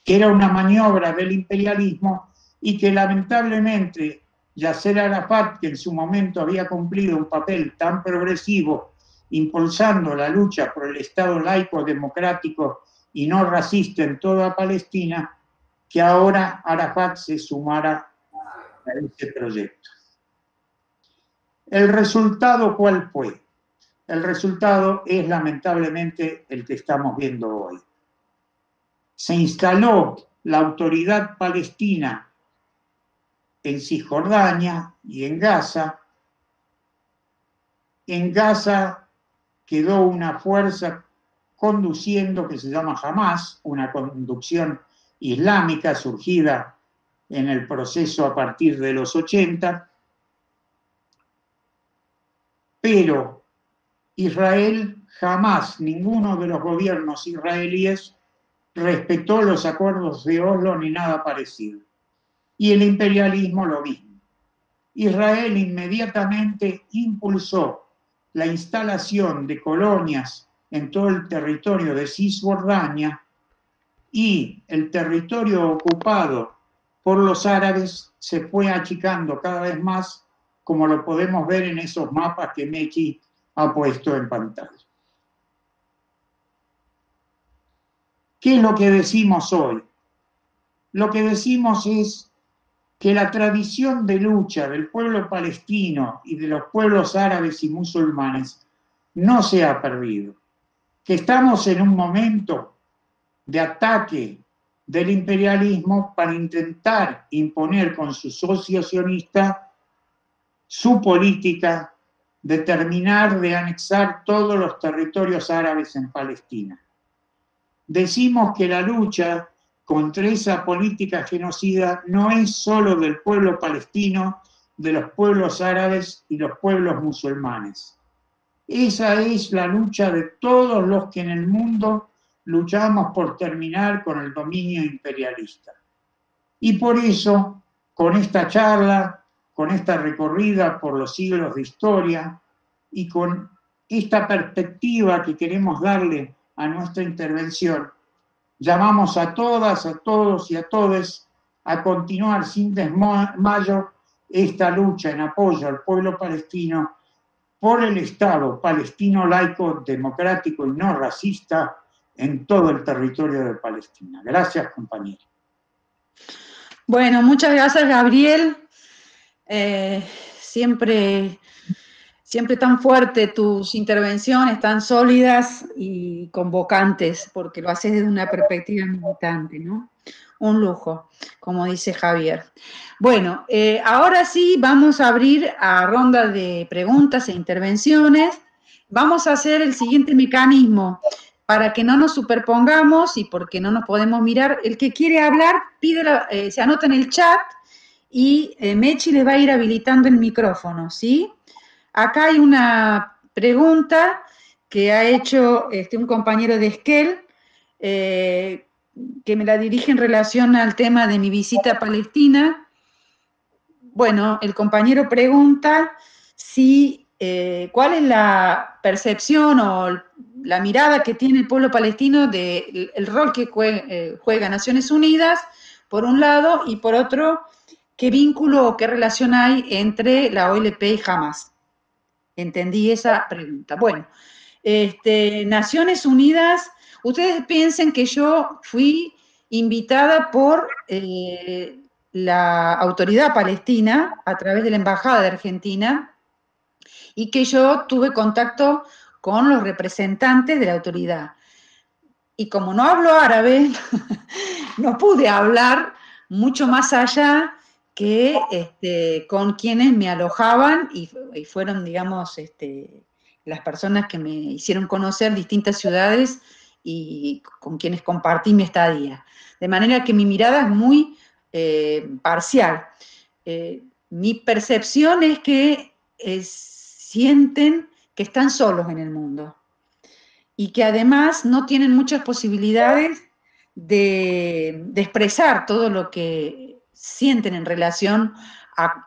que era una maniobra del imperialismo y que lamentablemente Yasser Arafat, que en su momento había cumplido un papel tan progresivo, impulsando la lucha por el Estado laico, democrático y no racista en toda Palestina, que ahora Arafat se sumara a este proyecto. ¿El resultado cuál fue? El resultado es lamentablemente el que estamos viendo hoy. Se instaló la autoridad palestina en Cisjordania y en Gaza. En Gaza quedó una fuerza conduciendo que se llama Hamas, una conducción islámica surgida en el proceso a partir de los 80, pero Israel jamás, ninguno de los gobiernos israelíes respetó los acuerdos de Oslo ni nada parecido. y el imperialismo lo mismo. Israel inmediatamente impulsó la instalación de colonias en todo el territorio de Cisjordania, y el territorio ocupado por los árabes se fue achicando cada vez más, como lo podemos ver en esos mapas que Mechi ha puesto en pantalla. ¿Qué es lo que decimos hoy? Lo que decimos es que la tradición de lucha del pueblo palestino y de los pueblos árabes y musulmanes no se ha perdido, que estamos en un momento de ataque del imperialismo para intentar imponer con su socio sionista su política de terminar de anexar todos los territorios árabes en Palestina. Decimos que la lucha contra esa política genocida no es solo del pueblo palestino, de los pueblos árabes y los pueblos musulmanes. Esa es la lucha de todos los que en el mundo luchamos por terminar con el dominio imperialista. Y por eso, con esta charla, con esta recorrida por los siglos de historia y con esta perspectiva que queremos darle a nuestra intervención, llamamos a todas, a todos y a todes a continuar sin desmayo esta lucha en apoyo al pueblo palestino por el Estado palestino laico, democrático y no racista en todo el territorio de Palestina. Gracias, compañero. Bueno, muchas gracias, Gabriel. Siempre tan fuerte tus intervenciones, tan sólidas y convocantes, porque lo haces desde una perspectiva militante, ¿no? Un lujo, como dice Javier. Bueno, ahora sí vamos a abrir a ronda de preguntas e intervenciones. Vamos a hacer el siguiente mecanismo para que no nos superpongamos y porque no nos podemos mirar. El que quiere hablar, se anota en el chat y Mechi le va a ir habilitando el micrófono, ¿sí? Acá hay una pregunta que ha hecho un compañero de Esquel, que me la dirige en relación al tema de mi visita a Palestina. Bueno, el compañero pregunta si cuál es la percepción o la mirada que tiene el pueblo palestino del rol que juega Naciones Unidas, por un lado, y por otro, qué vínculo o qué relación hay entre la OLP y Hamas. Entendí esa pregunta. Bueno, Naciones Unidas, ustedes piensen que yo fui invitada por la autoridad palestina a través de la Embajada de Argentina y que yo tuve contacto con los representantes de la autoridad. Y como no hablo árabe, no pude hablar mucho más allá que con quienes me alojaban y fueron, digamos, las personas que me hicieron conocer distintas ciudades y con quienes compartí mi estadía. De manera que mi mirada es muy parcial. Mi percepción es que sienten que están solos en el mundo y que además no tienen muchas posibilidades de expresar todo lo que sienten en relación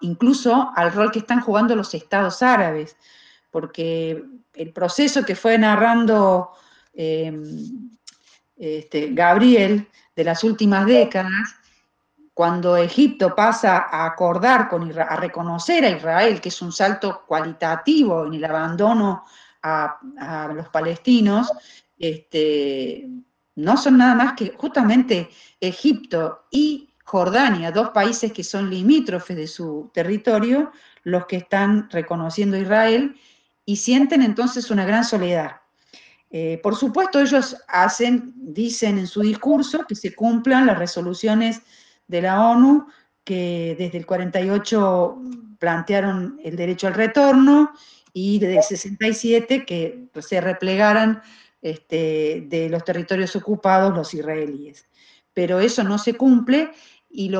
incluso al rol que están jugando los estados árabes, porque el proceso que fue narrando Gabriel de las últimas décadas, cuando Egipto pasa a acordar a reconocer a Israel, que es un salto cualitativo en el abandono a los palestinos, no son nada más que justamente Egipto y Jordania, dos países que son limítrofes de su territorio, los que están reconociendo a Israel y sienten entonces una gran soledad. Por supuesto, ellos dicen en su discurso que se cumplan las resoluciones de la ONU, que desde el 48 plantearon el derecho al retorno y desde el 67 que se replegaran de los territorios ocupados los israelíes. Pero eso no se cumple y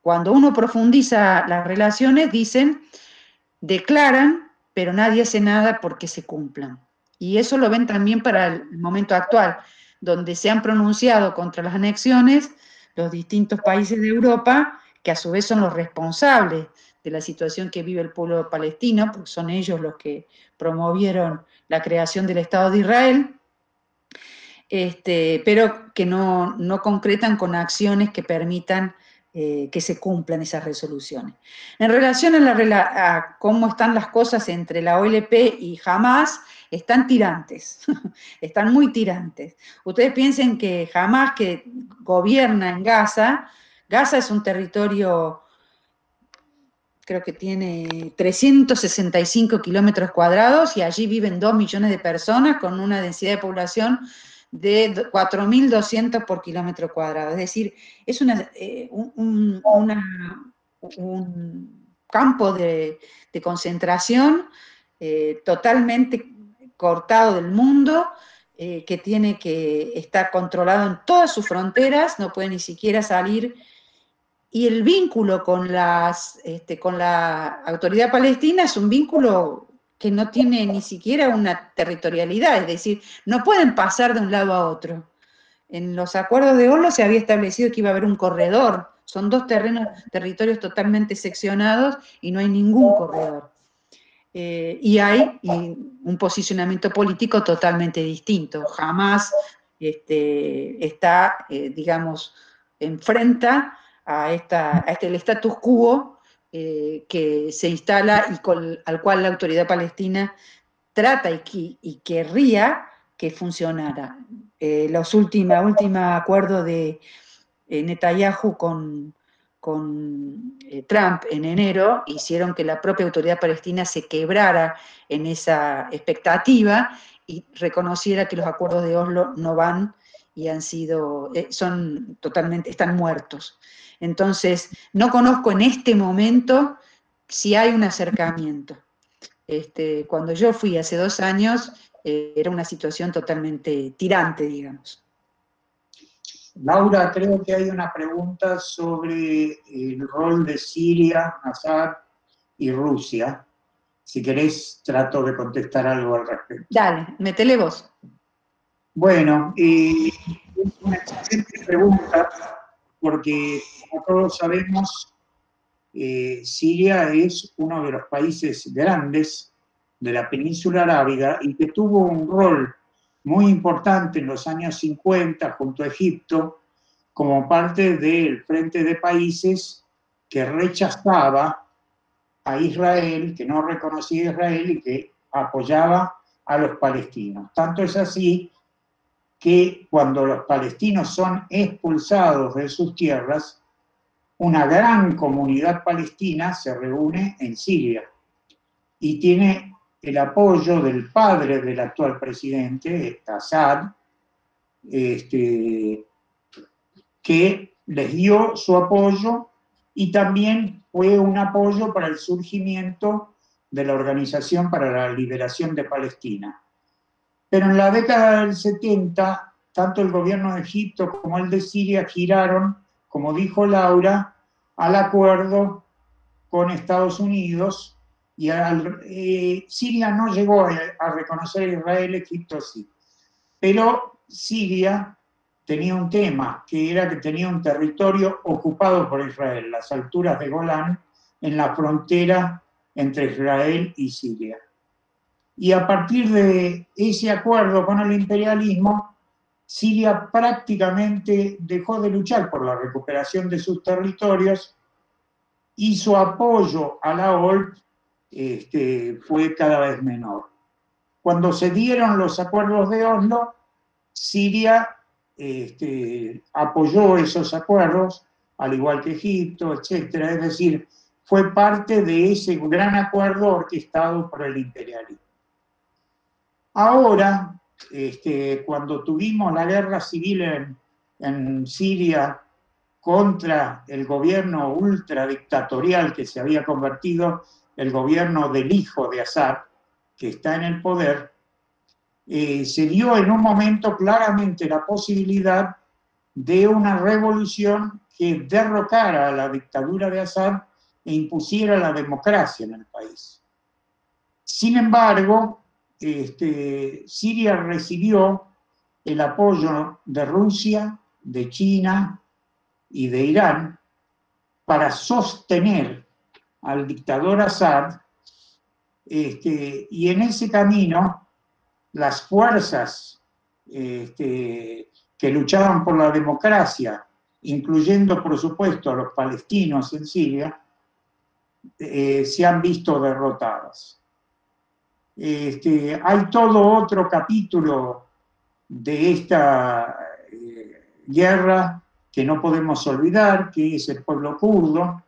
cuando uno profundiza las relaciones, declaran, pero nadie hace nada porque se cumplan. Y eso lo ven también para el momento actual, donde se han pronunciado contra las anexiones los distintos países de Europa, que a su vez son los responsables de la situación que vive el pueblo palestino, porque son ellos los que promovieron la creación del Estado de Israel, pero que no concretan con acciones que permitan que se cumplan esas resoluciones. En relación a cómo están las cosas entre la OLP y Hamás, están tirantes, están muy tirantes. Ustedes piensen que Hamás, que gobierna en Gaza, Gaza es un territorio, creo que tiene 365 kilómetros cuadrados y allí viven 2 millones de personas con una densidad de población de 4.200 por kilómetro cuadrado. Es decir, es un campo de concentración totalmente cortado del mundo, que tiene que estar controlado en todas sus fronteras, no puede ni siquiera salir. Y el vínculo con la autoridad palestina es un vínculo que no tiene ni siquiera una territorialidad, es decir, no pueden pasar de un lado a otro. En los acuerdos de Oslo se había establecido que iba a haber un corredor, son dos territorios totalmente seccionados y no hay ningún corredor. Y hay un posicionamiento político totalmente distinto. Jamás digamos, enfrenta el status quo que se instala y al cual la autoridad palestina trata y querría que funcionara. Los últimos acuerdos de Netanyahu con Trump en enero hicieron que la propia autoridad palestina se quebrara en esa expectativa y reconociera que los acuerdos de Oslo no van y están muertos. Entonces, no conozco en este momento si hay un acercamiento. Cuando yo fui hace 2 años, era una situación totalmente tirante, digamos. Laura, creo que hay una pregunta sobre el rol de Siria, Assad y Rusia. Si querés, trato de contestar algo al respecto. Dale, métele vos. Bueno, es una excelente pregunta, porque como todos sabemos, Siria es uno de los países grandes de la península arábiga y que tuvo un rol muy importante en los años 50 junto a Egipto como parte del frente de países que rechazaba a Israel, que no reconocía a Israel y que apoyaba a los palestinos. Tanto es así que cuando los palestinos son expulsados de sus tierras, una gran comunidad palestina se reúne en Siria y tiene el apoyo del padre del actual presidente, Assad, que les dio su apoyo y también fue un apoyo para el surgimiento de la Organización para la Liberación de Palestina. Pero en la década del 70, tanto el gobierno de Egipto como el de Siria giraron, como dijo Laura, al acuerdo con Estados Unidos, y Siria no llegó a reconocer a Israel, Egipto sí. Pero Siria tenía un tema, que era que tenía un territorio ocupado por Israel, las alturas de Golán, en la frontera entre Israel y Siria. Y a partir de ese acuerdo con el imperialismo, Siria prácticamente dejó de luchar por la recuperación de sus territorios y su apoyo a la OLP fue cada vez menor. Cuando se dieron los acuerdos de Oslo, Siria apoyó esos acuerdos, al igual que Egipto, etc. Es decir, fue parte de ese gran acuerdo orquestado por el imperialismo. Ahora, cuando tuvimos la guerra civil en Siria contra el gobierno ultradictatorial que se había convertido el gobierno del hijo de Assad, que está en el poder, se dio en un momento claramente la posibilidad de una revolución que derrocara a la dictadura de Assad e impusiera la democracia en el país. Sin embargo, Siria recibió el apoyo de Rusia, de China, y de Irán para sostener al dictador Assad, y en ese camino las fuerzas que luchaban por la democracia, incluyendo por supuesto a los palestinos en Siria, se han visto derrotadas. Hay todo otro capítulo de esta guerra que no podemos olvidar, que es el pueblo kurdo.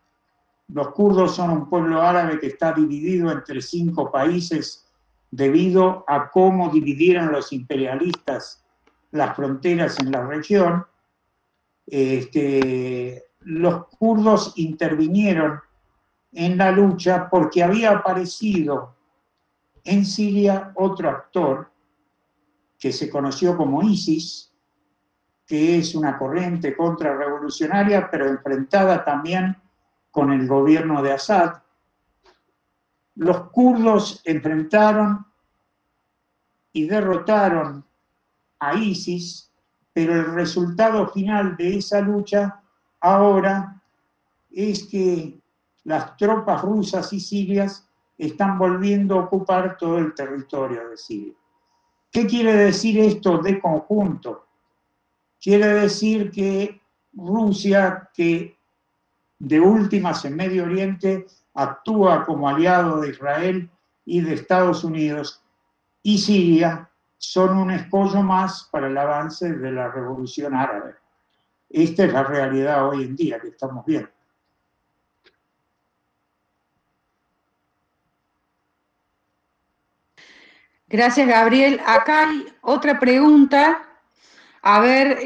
Los kurdos son un pueblo árabe que está dividido entre 5 países debido a cómo dividieron los imperialistas las fronteras en la región. Los kurdos intervinieron en la lucha porque había aparecido en Siria otro actor que se conoció como ISIS, que es una corriente contrarrevolucionaria, pero enfrentada también con el gobierno de Assad. Los kurdos enfrentaron y derrotaron a ISIS, pero el resultado final de esa lucha ahora es que las tropas rusas y sirias están volviendo a ocupar todo el territorio de Siria. ¿Qué quiere decir esto de conjunto? Quiere decir que Rusia, que de últimas en Medio Oriente actúa como aliado de Israel y de Estados Unidos, y Siria son un escollo más para el avance de la revolución árabe. Esta es la realidad hoy en día que estamos viendo. Gracias, Gabriel. Acá hay otra pregunta. A ver,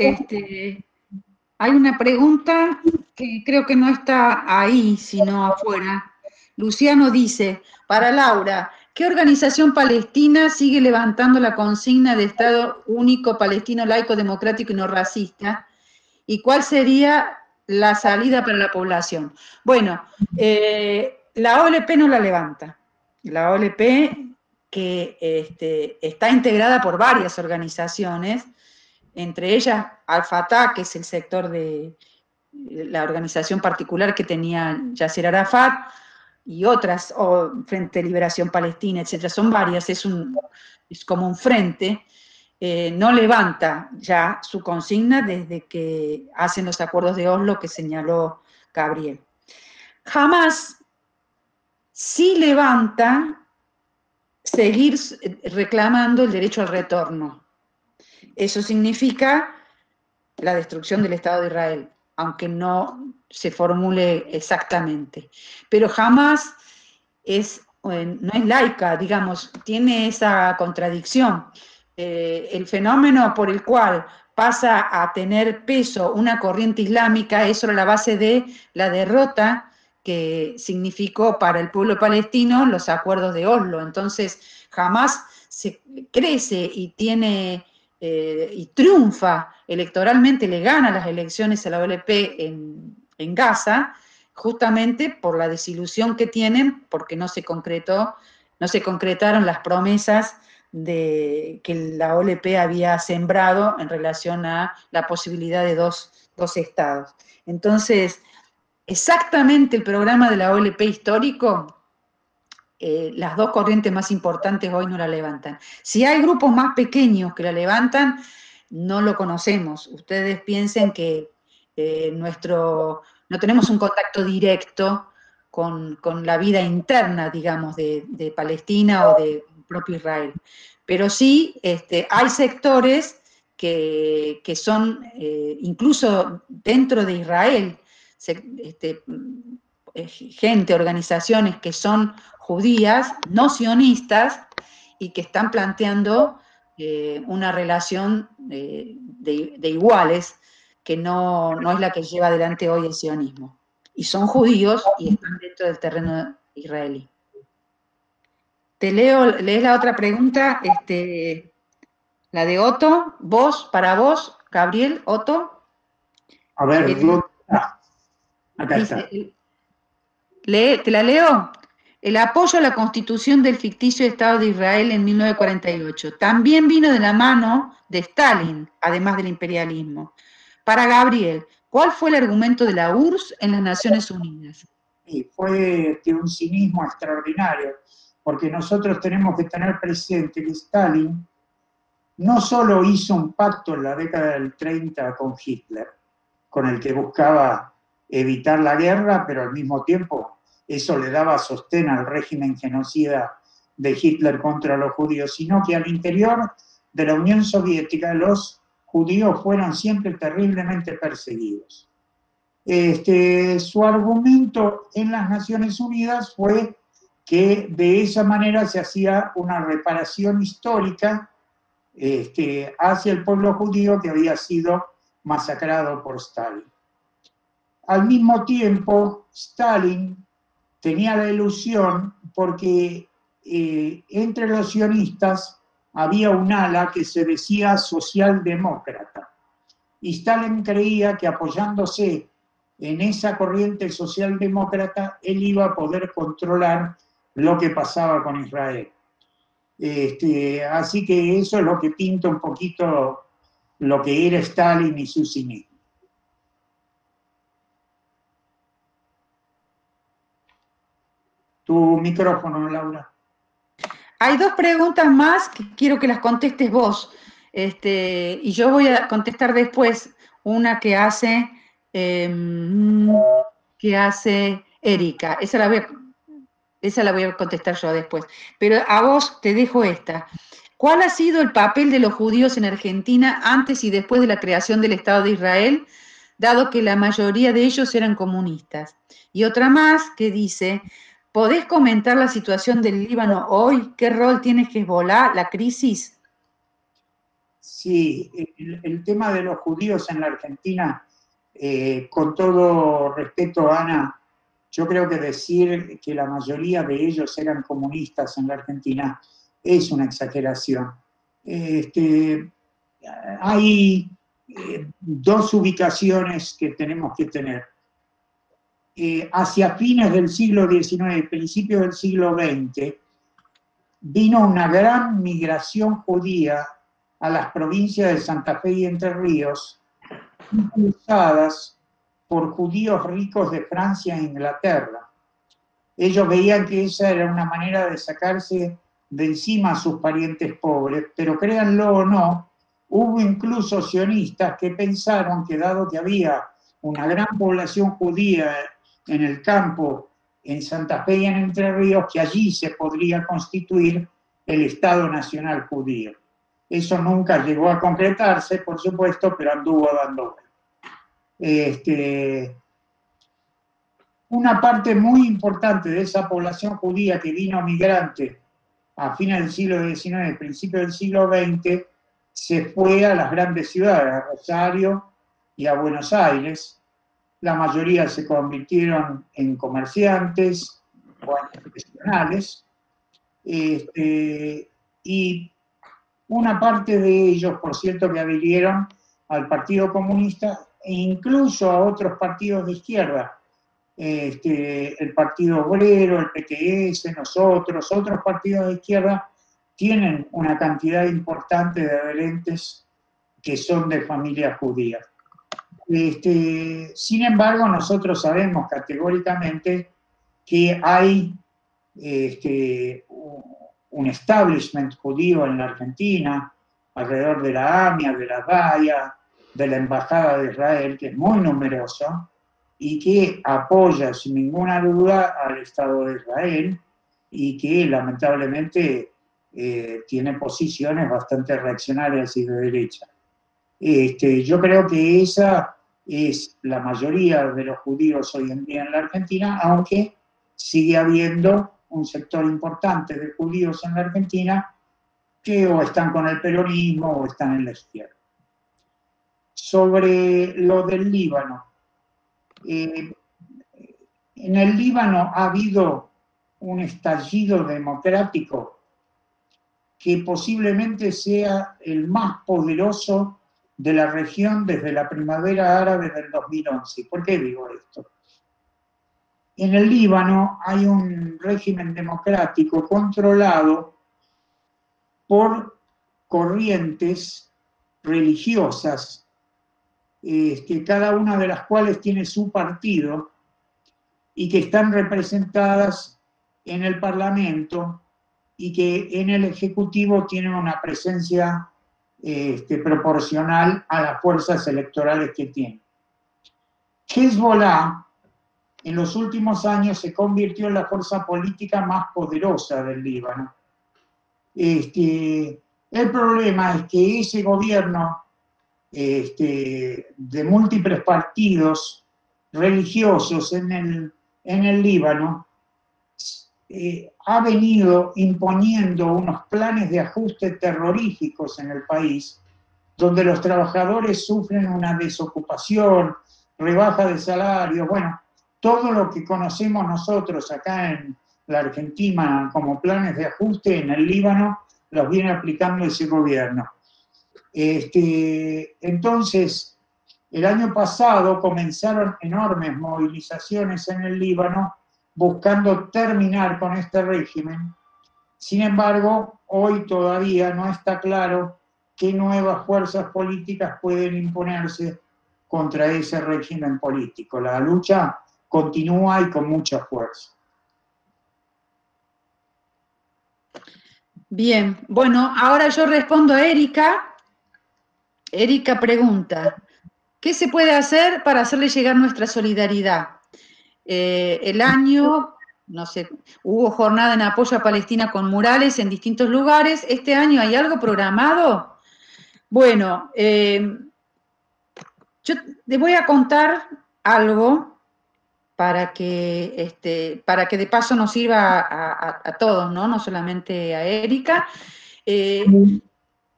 hay una pregunta que creo que no está ahí, sino afuera. Luciano dice, para Laura, ¿qué organización palestina sigue levantando la consigna de Estado único palestino laico, democrático y no racista? ¿Y cuál sería la salida para la población? Bueno, la OLP no la levanta. La OLP, que está integrada por varias organizaciones, entre ellas Al-Fatah, que es el sector de la organización particular que tenía Yasser Arafat, y otras, Frente de Liberación Palestina, etcétera, son varias, es como un frente, no levanta ya su consigna desde que hacen los acuerdos de Oslo que señaló Gabriel. Jamás sí levanta seguir reclamando el derecho al retorno. Eso significa la destrucción del Estado de Israel, aunque no se formule exactamente. Pero jamás no es laica, digamos, tiene esa contradicción. El fenómeno por el cual pasa a tener peso una corriente islámica es sobre la base de la derrota que significó para el pueblo palestino los acuerdos de Oslo. Entonces, jamás se crece y tiene y triunfa electoralmente, le gana las elecciones a la OLP en Gaza, justamente por la desilusión que tienen, porque no se concretaron las promesas que la OLP había sembrado en relación a la posibilidad de dos estados. Entonces, exactamente el programa de la OLP histórico, las dos corrientes más importantes hoy no la levantan. Si hay grupos más pequeños que la levantan, no lo conocemos. Ustedes piensen que no tenemos un contacto directo con la vida interna, digamos, de Palestina o de propio Israel. Pero sí hay sectores que son, incluso dentro de Israel, gente, organizaciones que son judías, no sionistas, y que están planteando una relación de iguales, que no es la que lleva adelante hoy el sionismo. Y son judíos y están dentro del terreno israelí. Lees la otra pregunta, la de Otto, para vos, Gabriel, Otto. A ver, acá está. ¿Te la leo? El apoyo a la constitución del ficticio Estado de Israel en 1948 también vino de la mano de Stalin, además del imperialismo. Para Gabriel, ¿Cuál fue el argumento de la URSS en las Naciones Unidas? Y fue de un cinismo extraordinario, porque nosotros tenemos que tener presente que Stalin no solo hizo un pacto en la década del 30 con Hitler, con el que buscaba evitar la guerra, pero al mismo tiempo eso le daba sostén al régimen genocida de Hitler contra los judíos, sino que al interior de la Unión Soviética los judíos fueron siempre terriblemente perseguidos. Su argumento en las Naciones Unidas fue que de esa manera se hacía una reparación histórica hacia el pueblo judío que había sido masacrado por Stalin. Al mismo tiempo, Stalin tenía la ilusión porque entre los sionistas había un ala que se decía socialdemócrata. Y Stalin creía que apoyándose en esa corriente socialdemócrata, él iba a poder controlar lo que pasaba con Israel. Así que eso es lo que pinta un poquito lo que era Stalin y su cinismo. Tu micrófono, Laura. Hay dos preguntas más que quiero que las contestes vos, y yo voy a contestar después una que hace Erika. Esa la voy a contestar yo después. Pero a vos te dejo esta. ¿Cuál ha sido el papel de los judíos en Argentina antes y después de la creación del Estado de Israel, dado que la mayoría de ellos eran comunistas? Y otra más que dice, ¿podés comentar la situación del Líbano hoy? ¿Qué rol tiene Hezbolá, la crisis? Sí, el tema de los judíos en la Argentina, con todo respeto, Ana, yo creo que decir que la mayoría de ellos eran comunistas en la Argentina es una exageración. Hay dos ubicaciones que tenemos que tener. Hacia fines del siglo XIX, principios del siglo XX, vino una gran migración judía a las provincias de Santa Fe y Entre Ríos, impulsadas por judíos ricos de Francia e Inglaterra. Ellos veían que esa era una manera de sacarse de encima a sus parientes pobres, pero créanlo o no, hubo incluso sionistas que pensaron que dado que había una gran población judía en el campo, en Santa Fe y en Entre Ríos, que allí se podría constituir el Estado Nacional Judío. Eso nunca llegó a concretarse, por supuesto, pero anduvo dando vueltas. Una parte muy importante de esa población judía que vino migrante a fines del siglo XIX, principios del siglo XX, se fue a las grandes ciudades, a Rosario y a Buenos Aires. La mayoría se convirtieron en comerciantes o en profesionales. Y una parte de ellos, por cierto, que adhirieron al Partido Comunista e incluso a otros partidos de izquierda. El Partido Obrero, el PTS, nosotros, otros partidos de izquierda, tienen una cantidad importante de adherentes que son de familias judías. Sin embargo, nosotros sabemos categóricamente que hay un establishment judío en la Argentina, alrededor de la AMIA, de la DAIA, de la Embajada de Israel, que es muy numeroso, y que apoya sin ninguna duda al Estado de Israel y que lamentablemente tiene posiciones bastante reaccionarias y de derecha. Yo creo que esa es la mayoría de los judíos hoy en día en la Argentina, aunque sigue habiendo un sector importante de judíos en la Argentina que o están con el peronismo o están en la izquierda. Sobre lo del Líbano. En el Líbano ha habido un estallido democrático que posiblemente sea el más poderoso de la región desde la primavera árabe del 2011. ¿Por qué digo esto? En el Líbano hay un régimen democrático controlado por corrientes religiosas cada una de las cuales tiene su partido y que están representadas en el Parlamento y que en el Ejecutivo tienen una presencia proporcional a las fuerzas electorales que tienen. Hezbollah en los últimos años se convirtió en la fuerza política más poderosa del Líbano. El problema es que ese gobierno de múltiples partidos religiosos en el Líbano ha venido imponiendo unos planes de ajuste terroríficos en el país, donde los trabajadores sufren una desocupación, rebaja de salarios, bueno, todo lo que conocemos nosotros acá en la Argentina como planes de ajuste, en el Líbano los viene aplicando ese gobierno. Entonces, el año pasado comenzaron enormes movilizaciones en el Líbano buscando terminar con este régimen. Sin embargo, hoy todavía no está claro qué nuevas fuerzas políticas pueden imponerse contra ese régimen político. La lucha continúa y con mucha fuerza. Bien, bueno, ahora yo respondo a Erika. Erika pregunta, ¿qué se puede hacer para hacerle llegar nuestra solidaridad? El año, no sé, hubo jornada en apoyo a Palestina con murales en distintos lugares. ¿Este año hay algo programado? Bueno, yo te voy a contar algo para que de paso nos sirva a todos, ¿no? No solamente a Erika.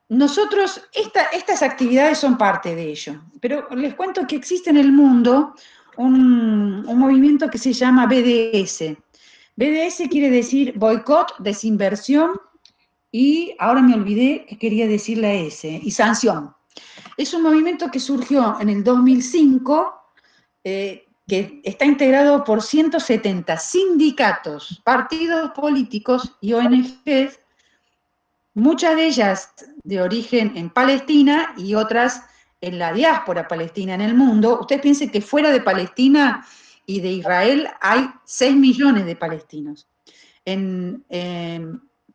Nosotros, estas actividades son parte de ello, pero les cuento que existe en el mundo un movimiento que se llama BDS. BDS quiere decir boicot, desinversión, y ahora me olvidé que quería decir la S, y sanción. Es un movimiento que surgió en el 2005, que está integrado por 170 sindicatos, partidos políticos y ONGs, muchas de ellas de origen en Palestina y otras en la diáspora palestina en el mundo. Ustedes piensen que fuera de Palestina y de Israel hay 6 millones de palestinos. En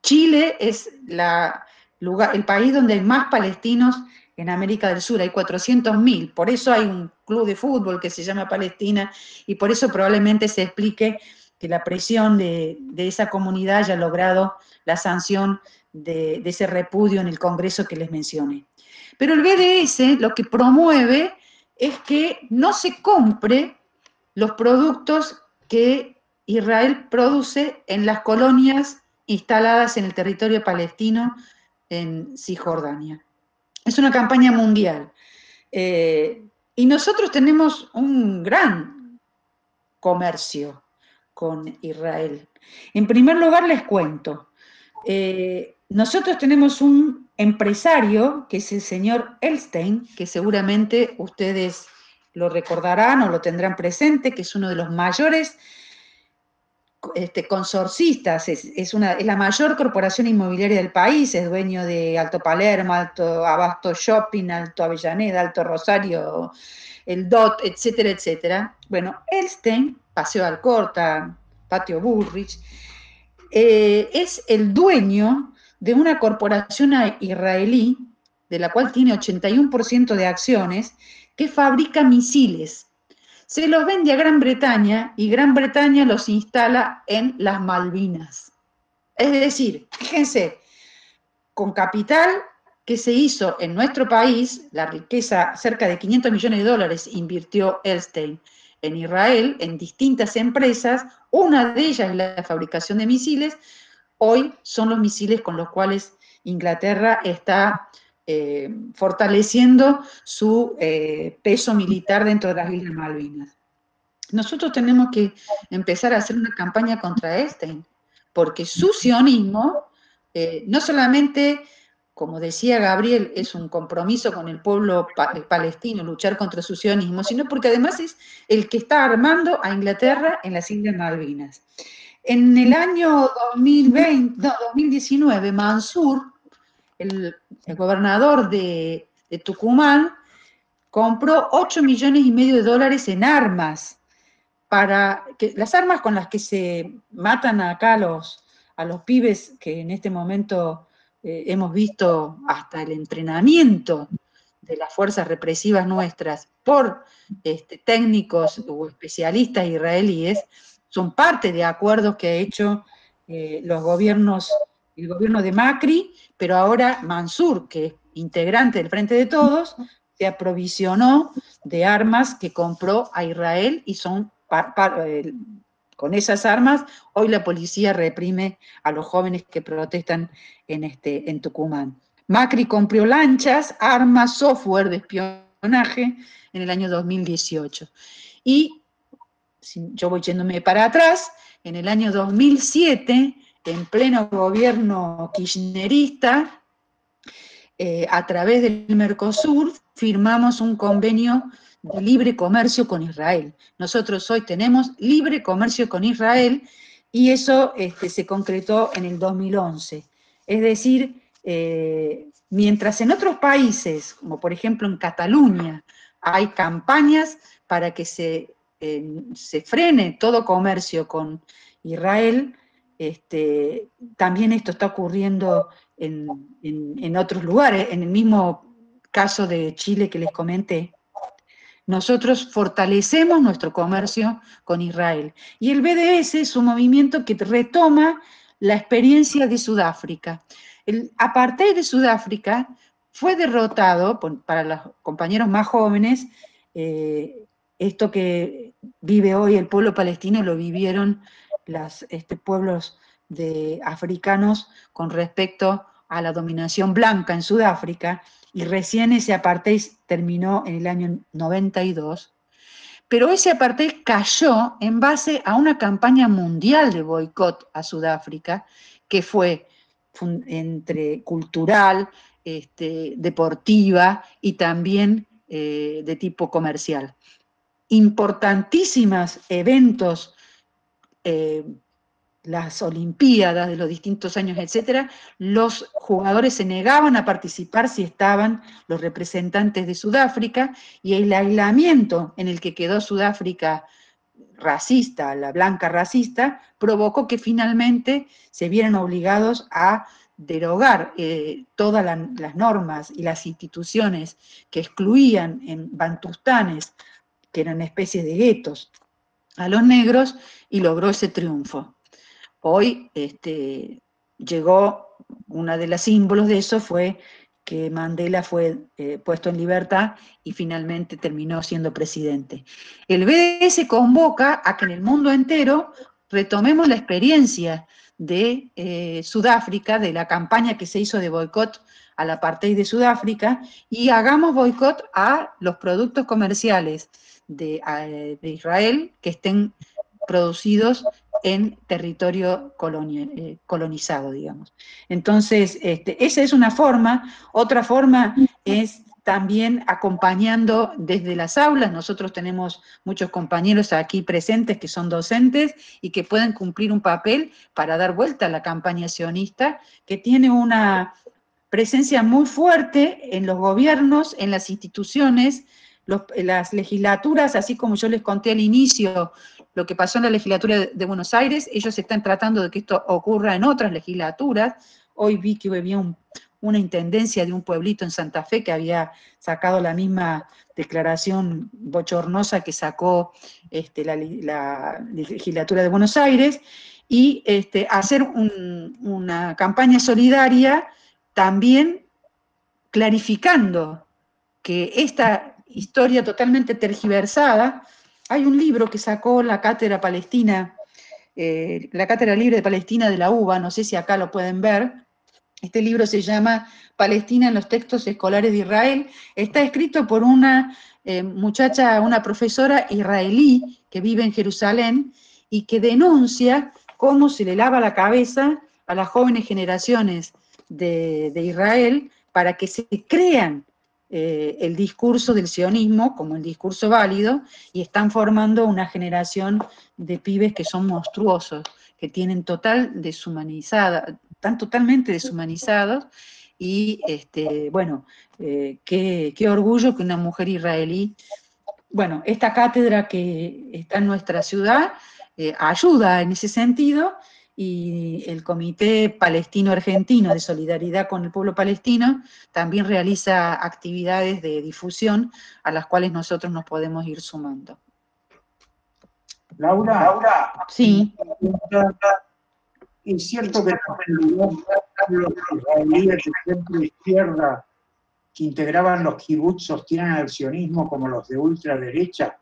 Chile es el país donde hay más palestinos en América del Sur, hay 400.000, por eso hay un club de fútbol que se llama Palestina, y por eso probablemente se explique que la presión de esa comunidad haya logrado la sanción de ese repudio en el Congreso que les mencioné. Pero el BDS lo que promueve es que no se compre los productos que Israel produce en las colonias instaladas en el territorio palestino en Cisjordania. Es una campaña mundial. Y nosotros tenemos un gran comercio con Israel. En primer lugar, les cuento. Nosotros tenemos un empresario, que es el señor Elstein, que seguramente ustedes lo recordarán o lo tendrán presente, que es uno de los mayores consorcistas, es la mayor corporación inmobiliaria del país, es dueño de Alto Palermo, Alto Abasto Shopping, Alto Avellaneda, Alto Rosario, el DOT, etcétera, etcétera. Bueno, Elstein, Paseo Alcorta, Patio Bullrich, es el dueño de una corporación israelí, de la cual tiene 81% de acciones, que fabrica misiles. Se los vende a Gran Bretaña y Gran Bretaña los instala en las Malvinas. Es decir, fíjense, con capital que se hizo en nuestro país, la riqueza, cerca de 500 millones de dólares invirtió Elstein en Israel, en distintas empresas, una de ellas es la fabricación de misiles. Hoy son los misiles con los cuales Inglaterra está fortaleciendo su peso militar dentro de las Islas Malvinas. Nosotros tenemos que empezar a hacer una campaña contra Elstein, porque su sionismo, no solamente, como decía Gabriel, es un compromiso con el pueblo palestino, luchar contra su sionismo, sino porque además es el que está armando a Inglaterra en las Islas Malvinas. En el año 2019, Mansur, el gobernador de Tucumán, compró $8,5 millones en armas, para que las armas con las que se matan acá a los pibes que en este momento hemos visto hasta el entrenamiento de las fuerzas represivas nuestras por técnicos o especialistas israelíes, son parte de acuerdos que ha hecho los gobiernos, el gobierno de Macri, pero ahora Mansur, que es integrante del Frente de Todos, se aprovisionó de armas que compró a Israel y son con esas armas, hoy la policía reprime a los jóvenes que protestan en Tucumán. Macri compró lanchas, armas, software de espionaje en el año 2018. Y yo voy yéndome para atrás, en el año 2007, en pleno gobierno kirchnerista, a través del Mercosur, firmamos un convenio de libre comercio con Israel. Nosotros hoy tenemos libre comercio con Israel y eso se concretó en el 2011. Es decir, mientras en otros países, como por ejemplo en Cataluña, hay campañas para que se frene todo comercio con Israel, también esto está ocurriendo en otros lugares, en el mismo caso de Chile que les comenté. Nosotros fortalecemos nuestro comercio con Israel. Y el BDS es un movimiento que retoma la experiencia de Sudáfrica. El apartheid de Sudáfrica fue derrotado, para los compañeros más jóvenes, esto que vive hoy el pueblo palestino lo vivieron los pueblos africanos con respecto a la dominación blanca en Sudáfrica, y recién ese apartheid terminó en el año 92, pero ese apartheid cayó en base a una campaña mundial de boicot a Sudáfrica, que fue entre cultural, deportiva y también de tipo comercial. Importantísimos eventos, las Olimpiadas de los distintos años, etcétera, los jugadores se negaban a participar si estaban los representantes de Sudáfrica, y el aislamiento en el que quedó Sudáfrica racista, la blanca racista, provocó que finalmente se vieran obligados a derogar todas las normas y las instituciones que excluían en bantustanes, que eran especies de guetos, a los negros, y logró ese triunfo. Hoy llegó, una de los símbolos de eso fue que Mandela fue puesto en libertad y finalmente terminó siendo presidente. El BDS convoca a que en el mundo entero retomemos la experiencia de Sudáfrica, de la campaña que se hizo de boicot al apartheid de Sudáfrica, y hagamos boicot a los productos comerciales de Israel que estén producidos en territorio colonizado, digamos. Entonces, esa es una forma. Otra forma es también acompañando desde las aulas. Nosotros tenemos muchos compañeros aquí presentes que son docentes y que pueden cumplir un papel para dar vuelta a la campaña sionista, que tiene una presencia muy fuerte en los gobiernos, en las instituciones, las legislaturas, así como yo les conté al inicio lo que pasó en la legislatura de Buenos Aires. Ellos están tratando de que esto ocurra en otras legislaturas. Hoy vi que había una intendencia de un pueblito en Santa Fe que había sacado la misma declaración bochornosa que sacó la legislatura de Buenos Aires, y hacer una campaña solidaria también clarificando que esta historia totalmente tergiversada. Hay un libro que sacó la Cátedra Palestina, la Cátedra Libre de Palestina de la UBA, no sé si acá lo pueden ver. Este libro se llama Palestina en los textos escolares de Israel. Está escrito por una muchacha, una profesora israelí que vive en Jerusalén y que denuncia cómo se le lava la cabeza a las jóvenes generaciones de Israel para que se crean el discurso del sionismo como el discurso válido, y están formando una generación de pibes que son monstruosos, que tienen están totalmente deshumanizados, y bueno, qué orgullo que una mujer israelí, bueno, esta cátedra que está en nuestra ciudad ayuda en ese sentido, y el Comité Palestino-Argentino de Solidaridad con el Pueblo Palestino también realiza actividades de difusión a las cuales nosotros nos podemos ir sumando. Laura, sí. Es cierto que los israelíes de centro izquierda que integraban los kibbutz sostienen al sionismo como los de ultraderecha.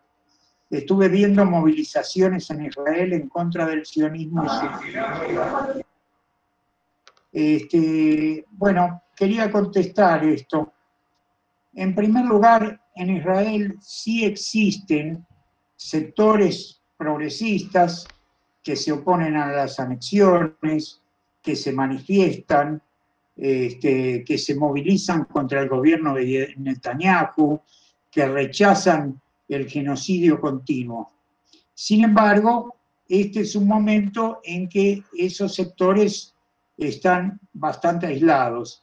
Estuve viendo movilizaciones en Israel en contra del sionismo. Bueno, quería contestar esto. En primer lugar, en Israel sí existen sectores progresistas que se oponen a las anexiones, que se manifiestan, que se movilizan contra el gobierno de Netanyahu, que rechazan el genocidio continuo. Sin embargo, este es un momento en que esos sectores están bastante aislados.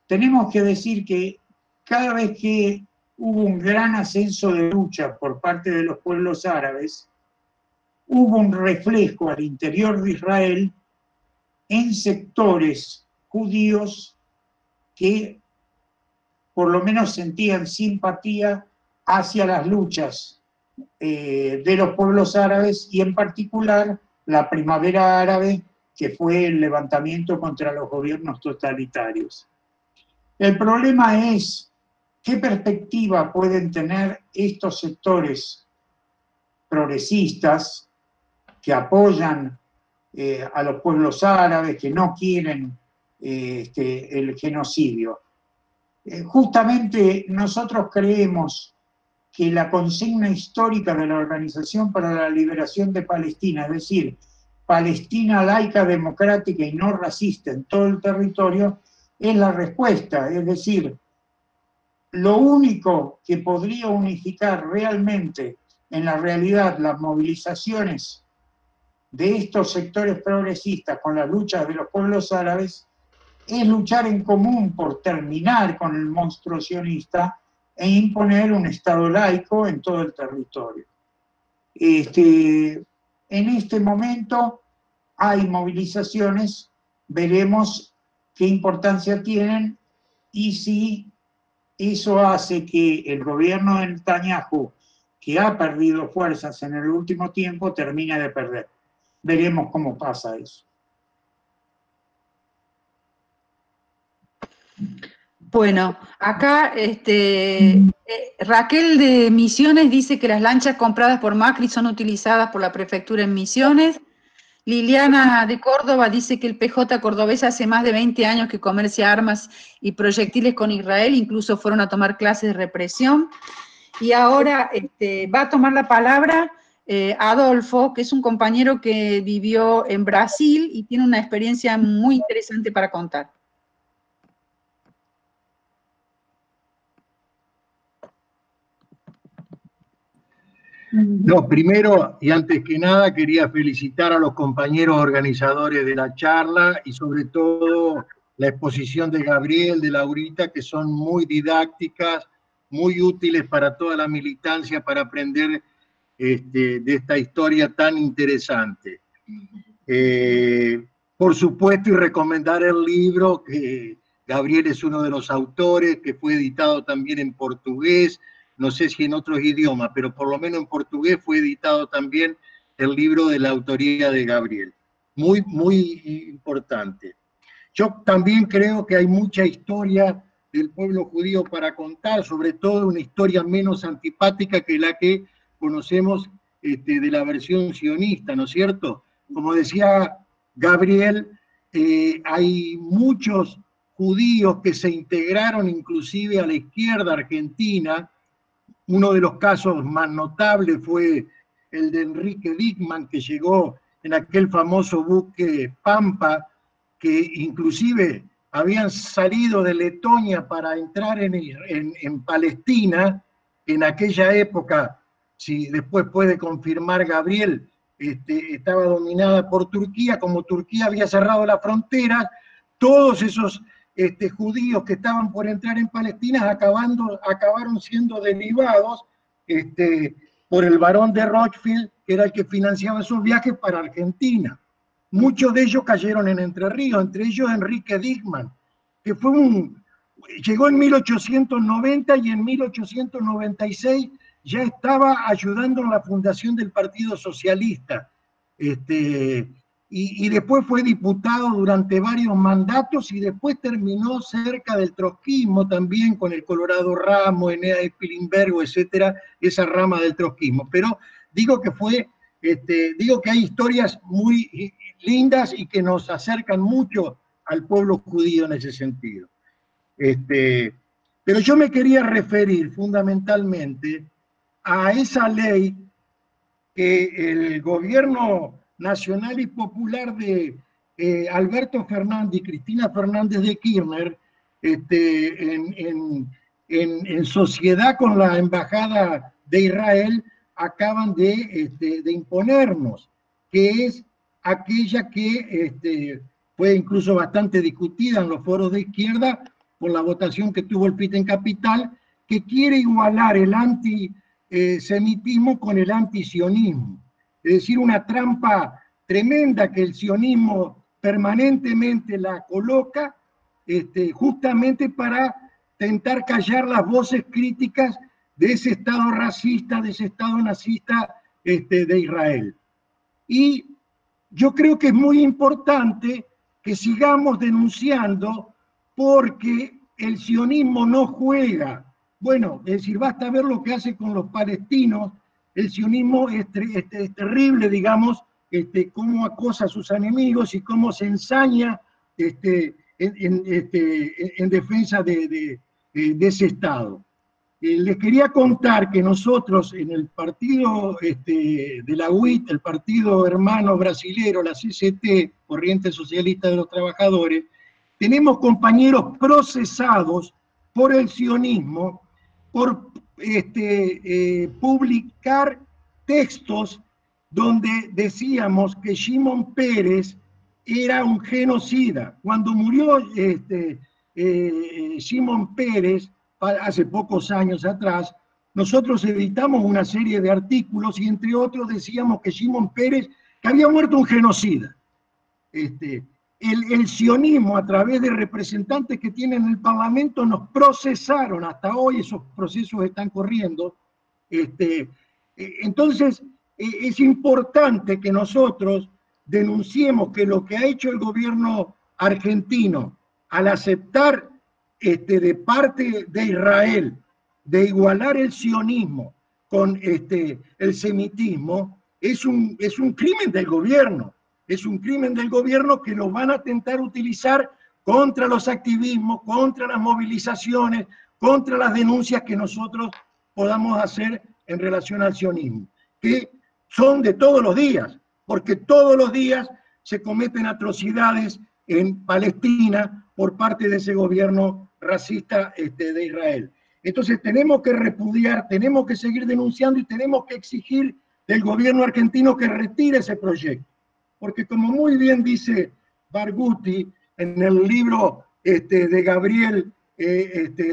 Tenemos que decir que cada vez que hubo un gran ascenso de lucha por parte de los pueblos árabes, hubo un reflejo al interior de Israel en sectores judíos que por lo menos sentían simpatía hacia las luchas de los pueblos árabes, y en particular la primavera árabe, que fue el levantamiento contra los gobiernos totalitarios. El problema es qué perspectiva pueden tener estos sectores progresistas que apoyan a los pueblos árabes, que no quieren el genocidio. Justamente nosotros creemos que la consigna histórica de la Organización para la Liberación de Palestina, es decir, Palestina laica, democrática y no racista en todo el territorio, es la respuesta. Es decir, lo único que podría unificar realmente en la realidad las movilizaciones de estos sectores progresistas con las luchas de los pueblos árabes es luchar en común por terminar con el monstruo sionista e imponer un Estado laico en todo el territorio. En este momento hay movilizaciones, veremos qué importancia tienen y si eso hace que el gobierno de Netanyahu, que ha perdido fuerzas en el último tiempo, termine de perder. Veremos cómo pasa eso. Bueno, acá Raquel de Misiones dice que las lanchas compradas por Macri son utilizadas por la prefectura en Misiones. Liliana de Córdoba dice que el PJ cordobés hace más de 20 años que comercia armas y proyectiles con Israel, incluso fueron a tomar clases de represión. Y ahora va a tomar la palabra Adolfo, que es un compañero que vivió en Brasil y tiene una experiencia muy interesante para contar. No, primero y antes que nada quería felicitar a los compañeros organizadores de la charla y sobre todo la exposición de Gabriel, de Laurita, que son muy didácticas, muy útiles para toda la militancia para aprender de esta historia tan interesante. Por supuesto, y recomendar el libro, que Gabriel es uno de los autores, que fue editado también en portugués, no sé si en otros idiomas, pero por lo menos en portugués fue editado también el libro de la autoría de Gabriel. Muy, muy importante. Yo también creo que hay mucha historia del pueblo judío para contar, sobre todo una historia menos antipática que la que conocemos de la versión sionista, ¿no es cierto? Como decía Gabriel, hay muchos judíos que se integraron inclusive a la izquierda argentina. Uno de los casos más notables fue el de Enrique Dickmann, que llegó en aquel famoso buque Pampa, que inclusive habían salido de Letonia para entrar en Palestina. En aquella época, si después puede confirmar Gabriel, estaba dominada por Turquía. Como Turquía había cerrado la frontera, todos esos judíos que estaban por entrar en Palestina acabaron siendo derivados por el barón de Rothschild, que era el que financiaba esos viajes para Argentina. Muchos de ellos cayeron en Entre Ríos, entre ellos Enrique Dickmann, que llegó en 1890 y en 1896 ya estaba ayudando en la fundación del Partido Socialista. Y después fue diputado durante varios mandatos y después terminó cerca del trotskismo también con el Colorado Ramos, Enéas Spilimbergo, etcétera, esa rama del trotskismo. Pero digo que hay historias muy lindas y que nos acercan mucho al pueblo judío en ese sentido. Pero yo me quería referir fundamentalmente a esa ley que el gobierno nacional y popular de Alberto Fernández y Cristina Fernández de Kirchner, en sociedad con la Embajada de Israel, acaban de imponernos, que es aquella que fue incluso bastante discutida en los foros de izquierda por la votación que tuvo el PIT en Capital, que quiere igualar el antisemitismo con el antisionismo. Es decir, una trampa tremenda que el sionismo permanentemente la coloca justamente para tentar callar las voces críticas de ese Estado racista, de ese Estado nazista de Israel. Y yo creo que es muy importante que sigamos denunciando porque el sionismo no juega. Bueno, es decir, basta ver lo que hace con los palestinos. El sionismo es terrible, digamos, cómo acosa a sus enemigos y cómo se ensaña en defensa de ese Estado. Les quería contar que nosotros en el partido de la UIT, el partido hermano brasilero, la CCT, Corriente Socialista de los Trabajadores, tenemos compañeros procesados por el sionismo por publicar textos donde decíamos que Shimon Peres era un genocida. Cuando murió Shimon Peres, hace pocos años atrás, nosotros editamos una serie de artículos y entre otros decíamos que Shimon Peres, que había muerto un genocida. El sionismo, a través de representantes que tienen en el Parlamento, nos procesaron. Hasta hoy esos procesos están corriendo. Entonces, es importante que nosotros denunciemos que lo que ha hecho el gobierno argentino al aceptar de parte de Israel de igualar el sionismo con el semitismo es un crimen del gobierno. Es un crimen del gobierno que lo van a intentar utilizar contra los activismos, contra las movilizaciones, contra las denuncias que nosotros podamos hacer en relación al sionismo, que son de todos los días, porque todos los días se cometen atrocidades en Palestina por parte de ese gobierno racista de Israel. Entonces tenemos que repudiar, tenemos que seguir denunciando y tenemos que exigir del gobierno argentino que retire ese proyecto. Porque como muy bien dice Barghouti en el libro de Gabriel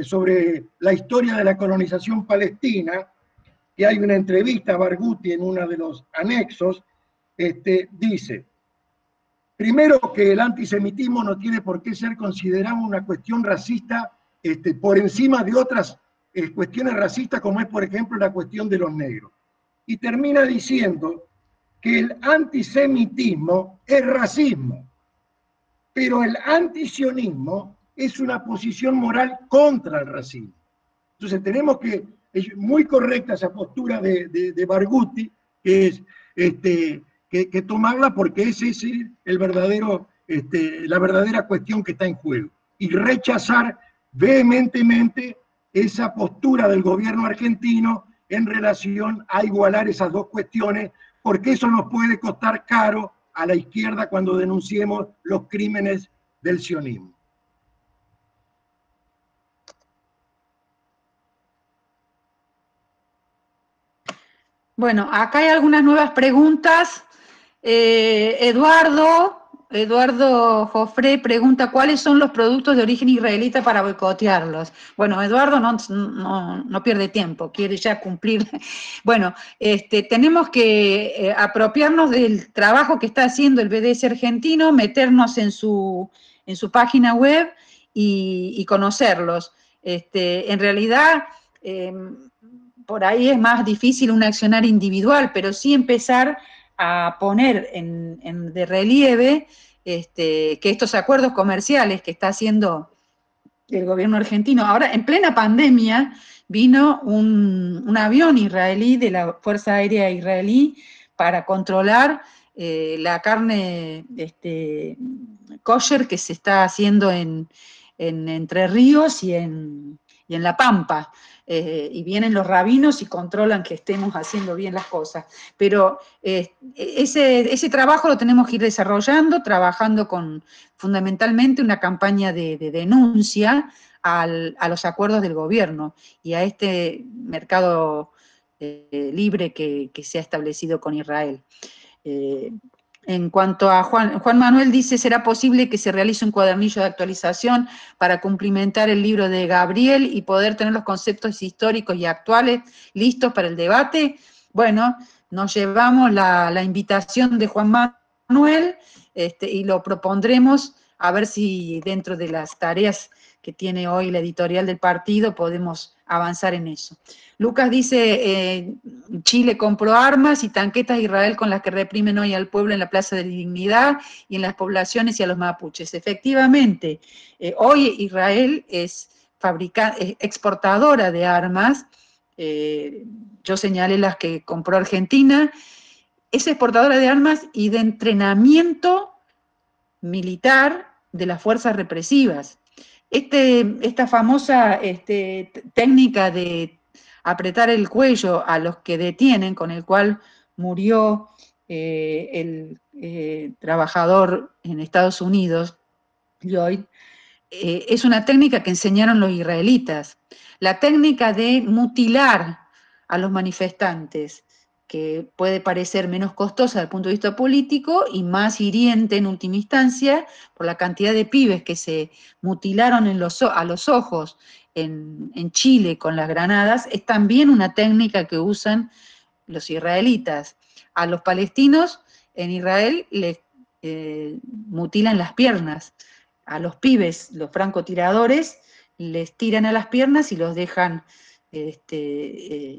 sobre la historia de la colonización palestina, que hay una entrevista a Barghouti en uno de los anexos, dice, primero que el antisemitismo no tiene por qué ser considerado una cuestión racista por encima de otras cuestiones racistas, como es, por ejemplo, la cuestión de los negros. Y termina diciendo que el antisemitismo es racismo, pero el antisionismo es una posición moral contra el racismo. Entonces tenemos que, es muy correcta esa postura de Barghouti, que es que tomarla porque ese es el verdadero, la verdadera cuestión que está en juego. Y rechazar vehementemente esa postura del gobierno argentino en relación a igualar esas dos cuestiones, porque eso nos puede costar caro a la izquierda cuando denunciemos los crímenes del sionismo. Bueno, acá hay algunas nuevas preguntas. Eduardo Eduardo Jofré pregunta cuáles son los productos de origen israelita para boicotearlos. Bueno, Eduardo no pierde tiempo, quiere ya cumplir. Bueno, tenemos que apropiarnos del trabajo que está haciendo el BDS argentino, meternos en su página web y conocerlos. En realidad, por ahí es más difícil un accionar individual, pero sí empezar a poner de relieve que estos acuerdos comerciales que está haciendo el gobierno argentino. Ahora, en plena pandemia, vino un avión israelí de la Fuerza Aérea Israelí para controlar la carne kosher que se está haciendo en Entre Ríos y en La Pampa. Y vienen los rabinos y controlan que estemos haciendo bien las cosas. Pero ese trabajo lo tenemos que ir desarrollando, trabajando con fundamentalmente una campaña de denuncia a los acuerdos del gobierno y a este mercado libre que se ha establecido con Israel. En cuanto a Juan Manuel dice, ¿será posible que se realice un cuadernillo de actualización para cumplimentar el libro de Gabriel y poder tener los conceptos históricos y actuales listos para el debate? Bueno, nos llevamos la invitación de Juan Manuel y lo propondremos a ver si dentro de las tareas que tiene hoy la editorial del partido podemos avanzar en eso. Lucas dice, Chile compró armas y tanquetas a Israel con las que reprimen hoy al pueblo en la Plaza de la Dignidad y en las poblaciones y a los mapuches. Efectivamente, hoy Israel es exportadora de armas, yo señalé las que compró Argentina, es exportadora de armas y de entrenamiento militar de las fuerzas represivas. Esta famosa técnica de apretar el cuello a los que detienen, con el cual murió el trabajador en Estados Unidos, Lloyd, es una técnica que enseñaron los israelitas. La técnica de mutilar a los manifestantes, que puede parecer menos costosa desde el punto de vista político y más hiriente en última instancia por la cantidad de pibes que se mutilaron a los ojos en Chile con las granadas, es también una técnica que usan los israelitas. A los palestinos en Israel les mutilan las piernas. A los pibes, los francotiradores, les tiran a las piernas y los dejan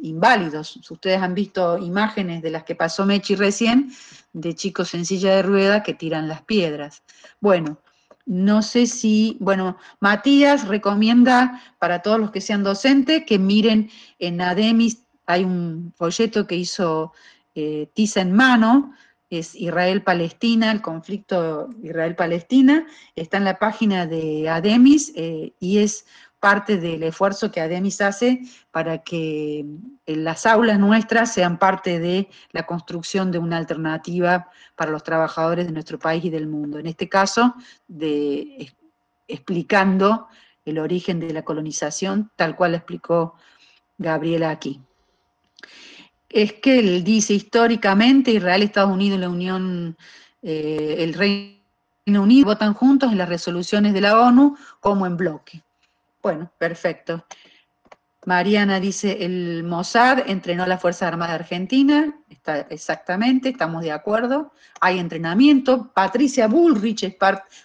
inválidos. Ustedes han visto imágenes de las que pasó Mechi recién, de chicos en silla de rueda que tiran las piedras. Bueno, no sé si, bueno, Matías recomienda para todos los que sean docentes que miren en Ademis, hay un folleto que hizo Tiza en Mano, es Israel-Palestina, el conflicto Israel-Palestina, está en la página de Ademis y es parte del esfuerzo que Ademis hace para que las aulas nuestras sean parte de la construcción de una alternativa para los trabajadores de nuestro país y del mundo. En este caso, explicando el origen de la colonización, tal cual explicó Gabriela aquí. Es que él dice, históricamente, Israel, Estados Unidos, la Unión, el Reino Unido votan juntos en las resoluciones de la ONU como en bloque. Bueno, perfecto. Mariana dice, el Mossad entrenó a la Fuerza Armada Argentina, exactamente, estamos de acuerdo, hay entrenamiento. Patricia Bullrich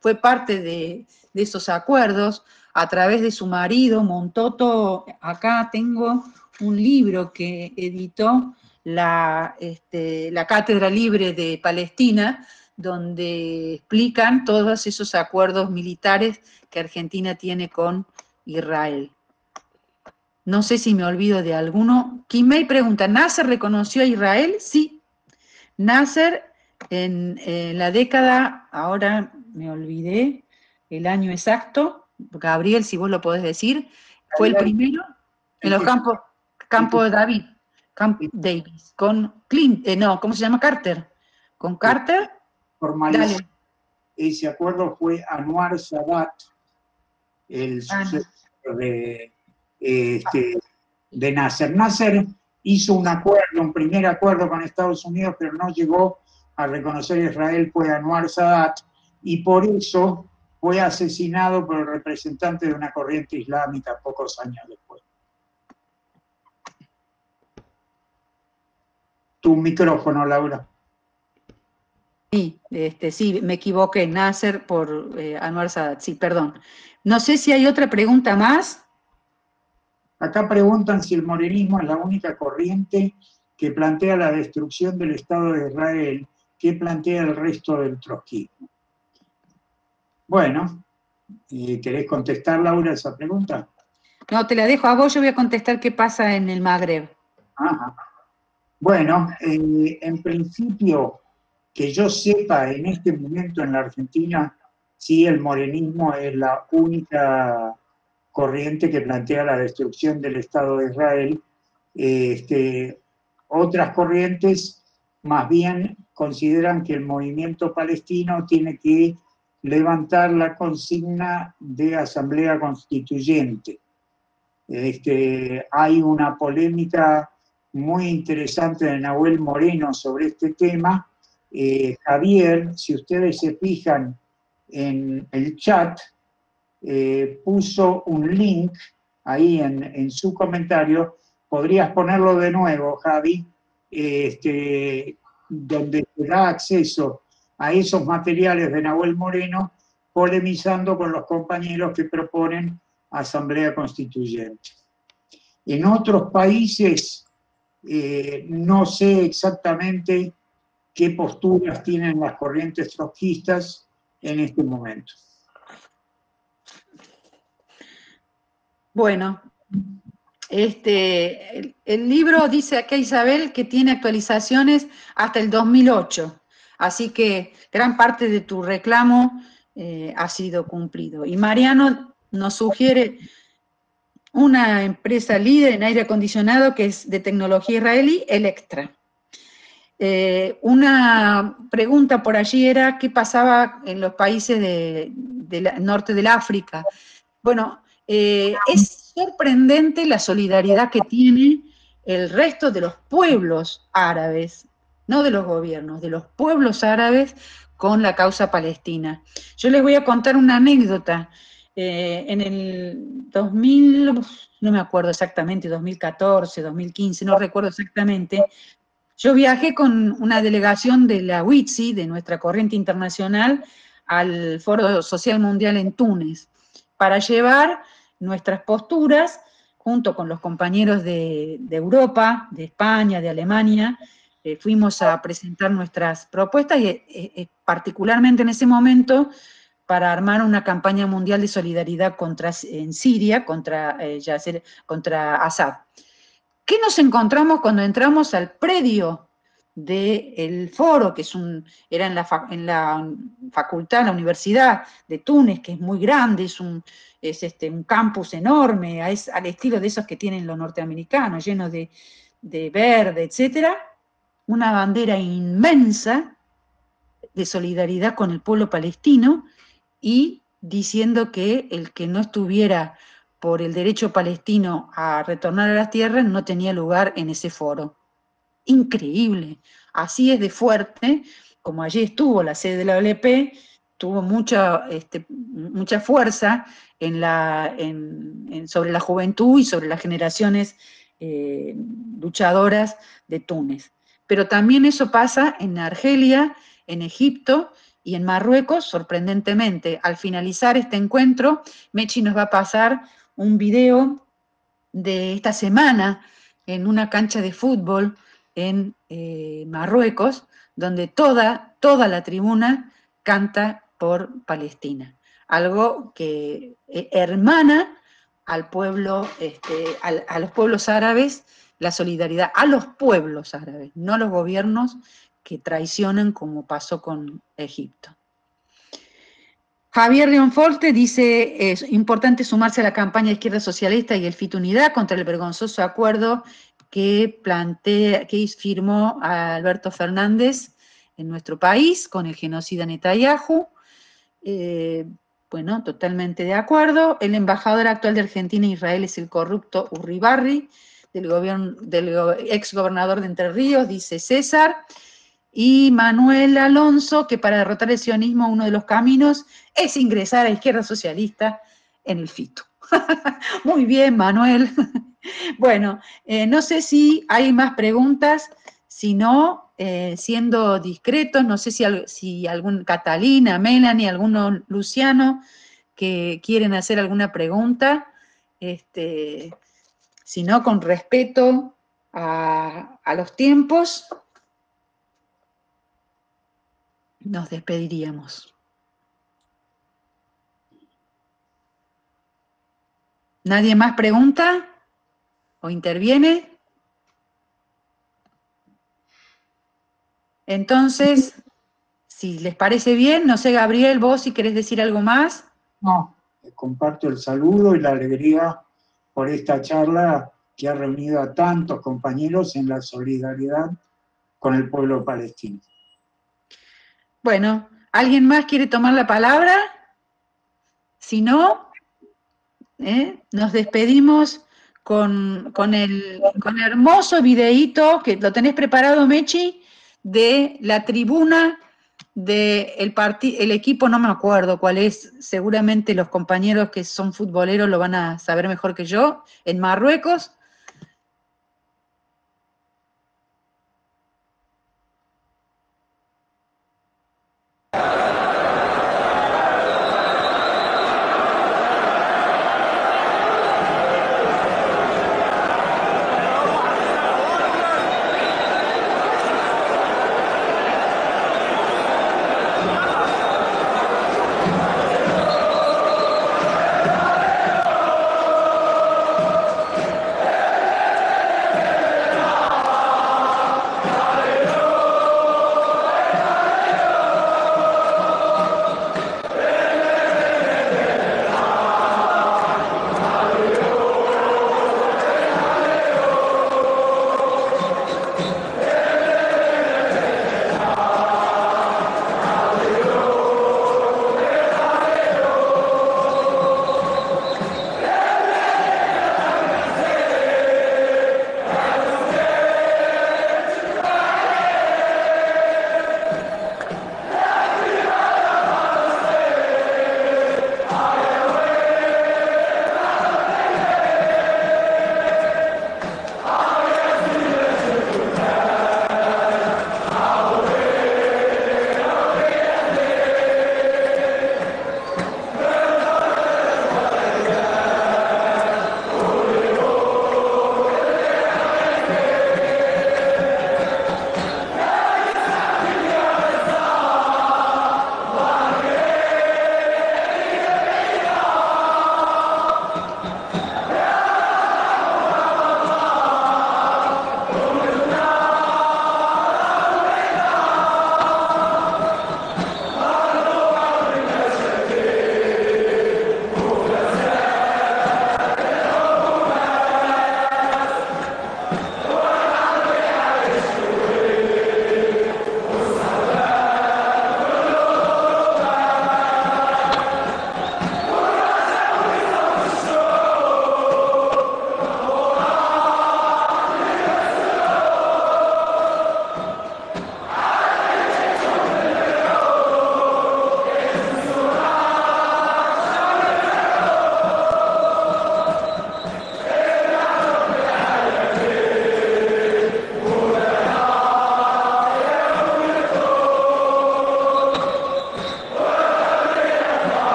fue parte de esos acuerdos, a través de su marido montó todo. Acá tengo un libro que editó la Cátedra Libre de Palestina, donde explican todos esos acuerdos militares que Argentina tiene con Israel. No sé si me olvido de alguno. Kimei pregunta, ¿Nasser reconoció a Israel? Sí. Nasser en la década, ahora me olvidé el año exacto, Gabriel, si vos lo podés decir, fue el primero en los campos de David, Camp Davis, con Clint, ¿cómo se llama? Carter. Con Carter. Formalizó. Ese acuerdo fue Anwar Sadat, el sucesor de Nasser. Nasser hizo un primer acuerdo con Estados Unidos, pero no llegó a reconocer a Israel, fue Anwar Sadat, y por eso fue asesinado por el representante de una corriente islámica pocos años después. Tu micrófono, Laura. Sí, sí, me equivoqué, Nasser por Anwar Sadat, sí, perdón. No sé si hay otra pregunta más. Acá preguntan si el morenismo es la única corriente que plantea la destrucción del Estado de Israel, que plantea el resto del trotskismo. Bueno, ¿querés contestar, Laura, esa pregunta? No, te la dejo a vos, yo voy a contestar qué pasa en el Magreb. Ajá. Bueno, en principio, que yo sepa, en este momento en la Argentina, sí, el morenismo es la única corriente que plantea la destrucción del Estado de Israel. Otras corrientes más bien consideran que el movimiento palestino tiene que levantar la consigna de asamblea constituyente. Hay una polémica muy interesante de Nahuel Moreno sobre este tema. Javier, si ustedes se fijan en el chat, puso un link ahí en su comentario. Podrías ponerlo de nuevo, Javi, donde te da acceso a esos materiales de Nahuel Moreno, polemizando con los compañeros que proponen asamblea constituyente. En otros países no sé exactamente qué posturas tienen las corrientes trotskistas en este momento. Bueno, el libro dice acá, Isabel, que tiene actualizaciones hasta el 2008, así que gran parte de tu reclamo ha sido cumplido. Y Mariano nos sugiere una empresa líder en aire acondicionado que es de tecnología israelí, Electra. Una pregunta por allí era qué pasaba en los países del norte del África. Bueno, es sorprendente la solidaridad que tiene el resto de los pueblos árabes, no de los gobiernos, de los pueblos árabes con la causa palestina. Yo les voy a contar una anécdota. En el 2000, no me acuerdo exactamente, 2014, 2015, no recuerdo exactamente, yo viajé con una delegación de la WITSI, de nuestra corriente internacional, al Foro Social Mundial en Túnez, para llevar nuestras posturas, junto con los compañeros de Europa, de España, de Alemania, fuimos a presentar nuestras propuestas y particularmente en ese momento para armar una campaña mundial de solidaridad en Siria contra Assad. ¿Qué nos encontramos cuando entramos al predio del foro, que era en la facultad, en la Universidad de Túnez, que es muy grande, es un campus enorme, al estilo de esos que tienen los norteamericanos, lleno de verde, etcétera, una bandera inmensa de solidaridad con el pueblo palestino y diciendo que el que no estuviera por el derecho palestino a retornar a las tierras no tenía lugar en ese foro. Increíble. Así es de fuerte, como allí estuvo la sede de la OLP, tuvo mucha fuerza sobre la juventud y sobre las generaciones luchadoras de Túnez. Pero también eso pasa en Argelia, en Egipto y en Marruecos, sorprendentemente. Al finalizar este encuentro, Mechi nos va a pasar un video de esta semana en una cancha de fútbol en Marruecos, donde toda la tribuna canta por Palestina. Algo que hermana al pueblo, a los pueblos árabes, la solidaridad a los pueblos árabes, no a los gobiernos que traicionan como pasó con Egipto. Javier Leonforte dice, es importante sumarse a la campaña de izquierda socialista y el FIT Unidad contra el vergonzoso acuerdo que firmó a Alberto Fernández en nuestro país con el genocida Netanyahu. Bueno, totalmente de acuerdo. El embajador actual de Argentina e Israel es el corrupto Urribarri, del ex gobernador de Entre Ríos, dice César. Y Manuel Alonso, que para derrotar el sionismo uno de los caminos es ingresar a Izquierda Socialista en el FITU. Muy bien, Manuel. Bueno, no sé si hay más preguntas, si no, siendo discretos, no sé si algún Catalina, Melanie, alguno Luciano, que quieren hacer alguna pregunta, si no, con respeto a los tiempos, nos despediríamos. ¿Nadie más pregunta o interviene? Entonces, si les parece bien, no sé, Gabriel, vos si querés decir algo más. No, comparto el saludo y la alegría por esta charla que ha reunido a tantos compañeros en la solidaridad con el pueblo palestino. Bueno, ¿alguien más quiere tomar la palabra? Si no, nos despedimos con el hermoso videíto, que lo tenés preparado, Mechi, de la tribuna del equipo, no me acuerdo cuál es, seguramente los compañeros que son futboleros lo van a saber mejor que yo, en Marruecos,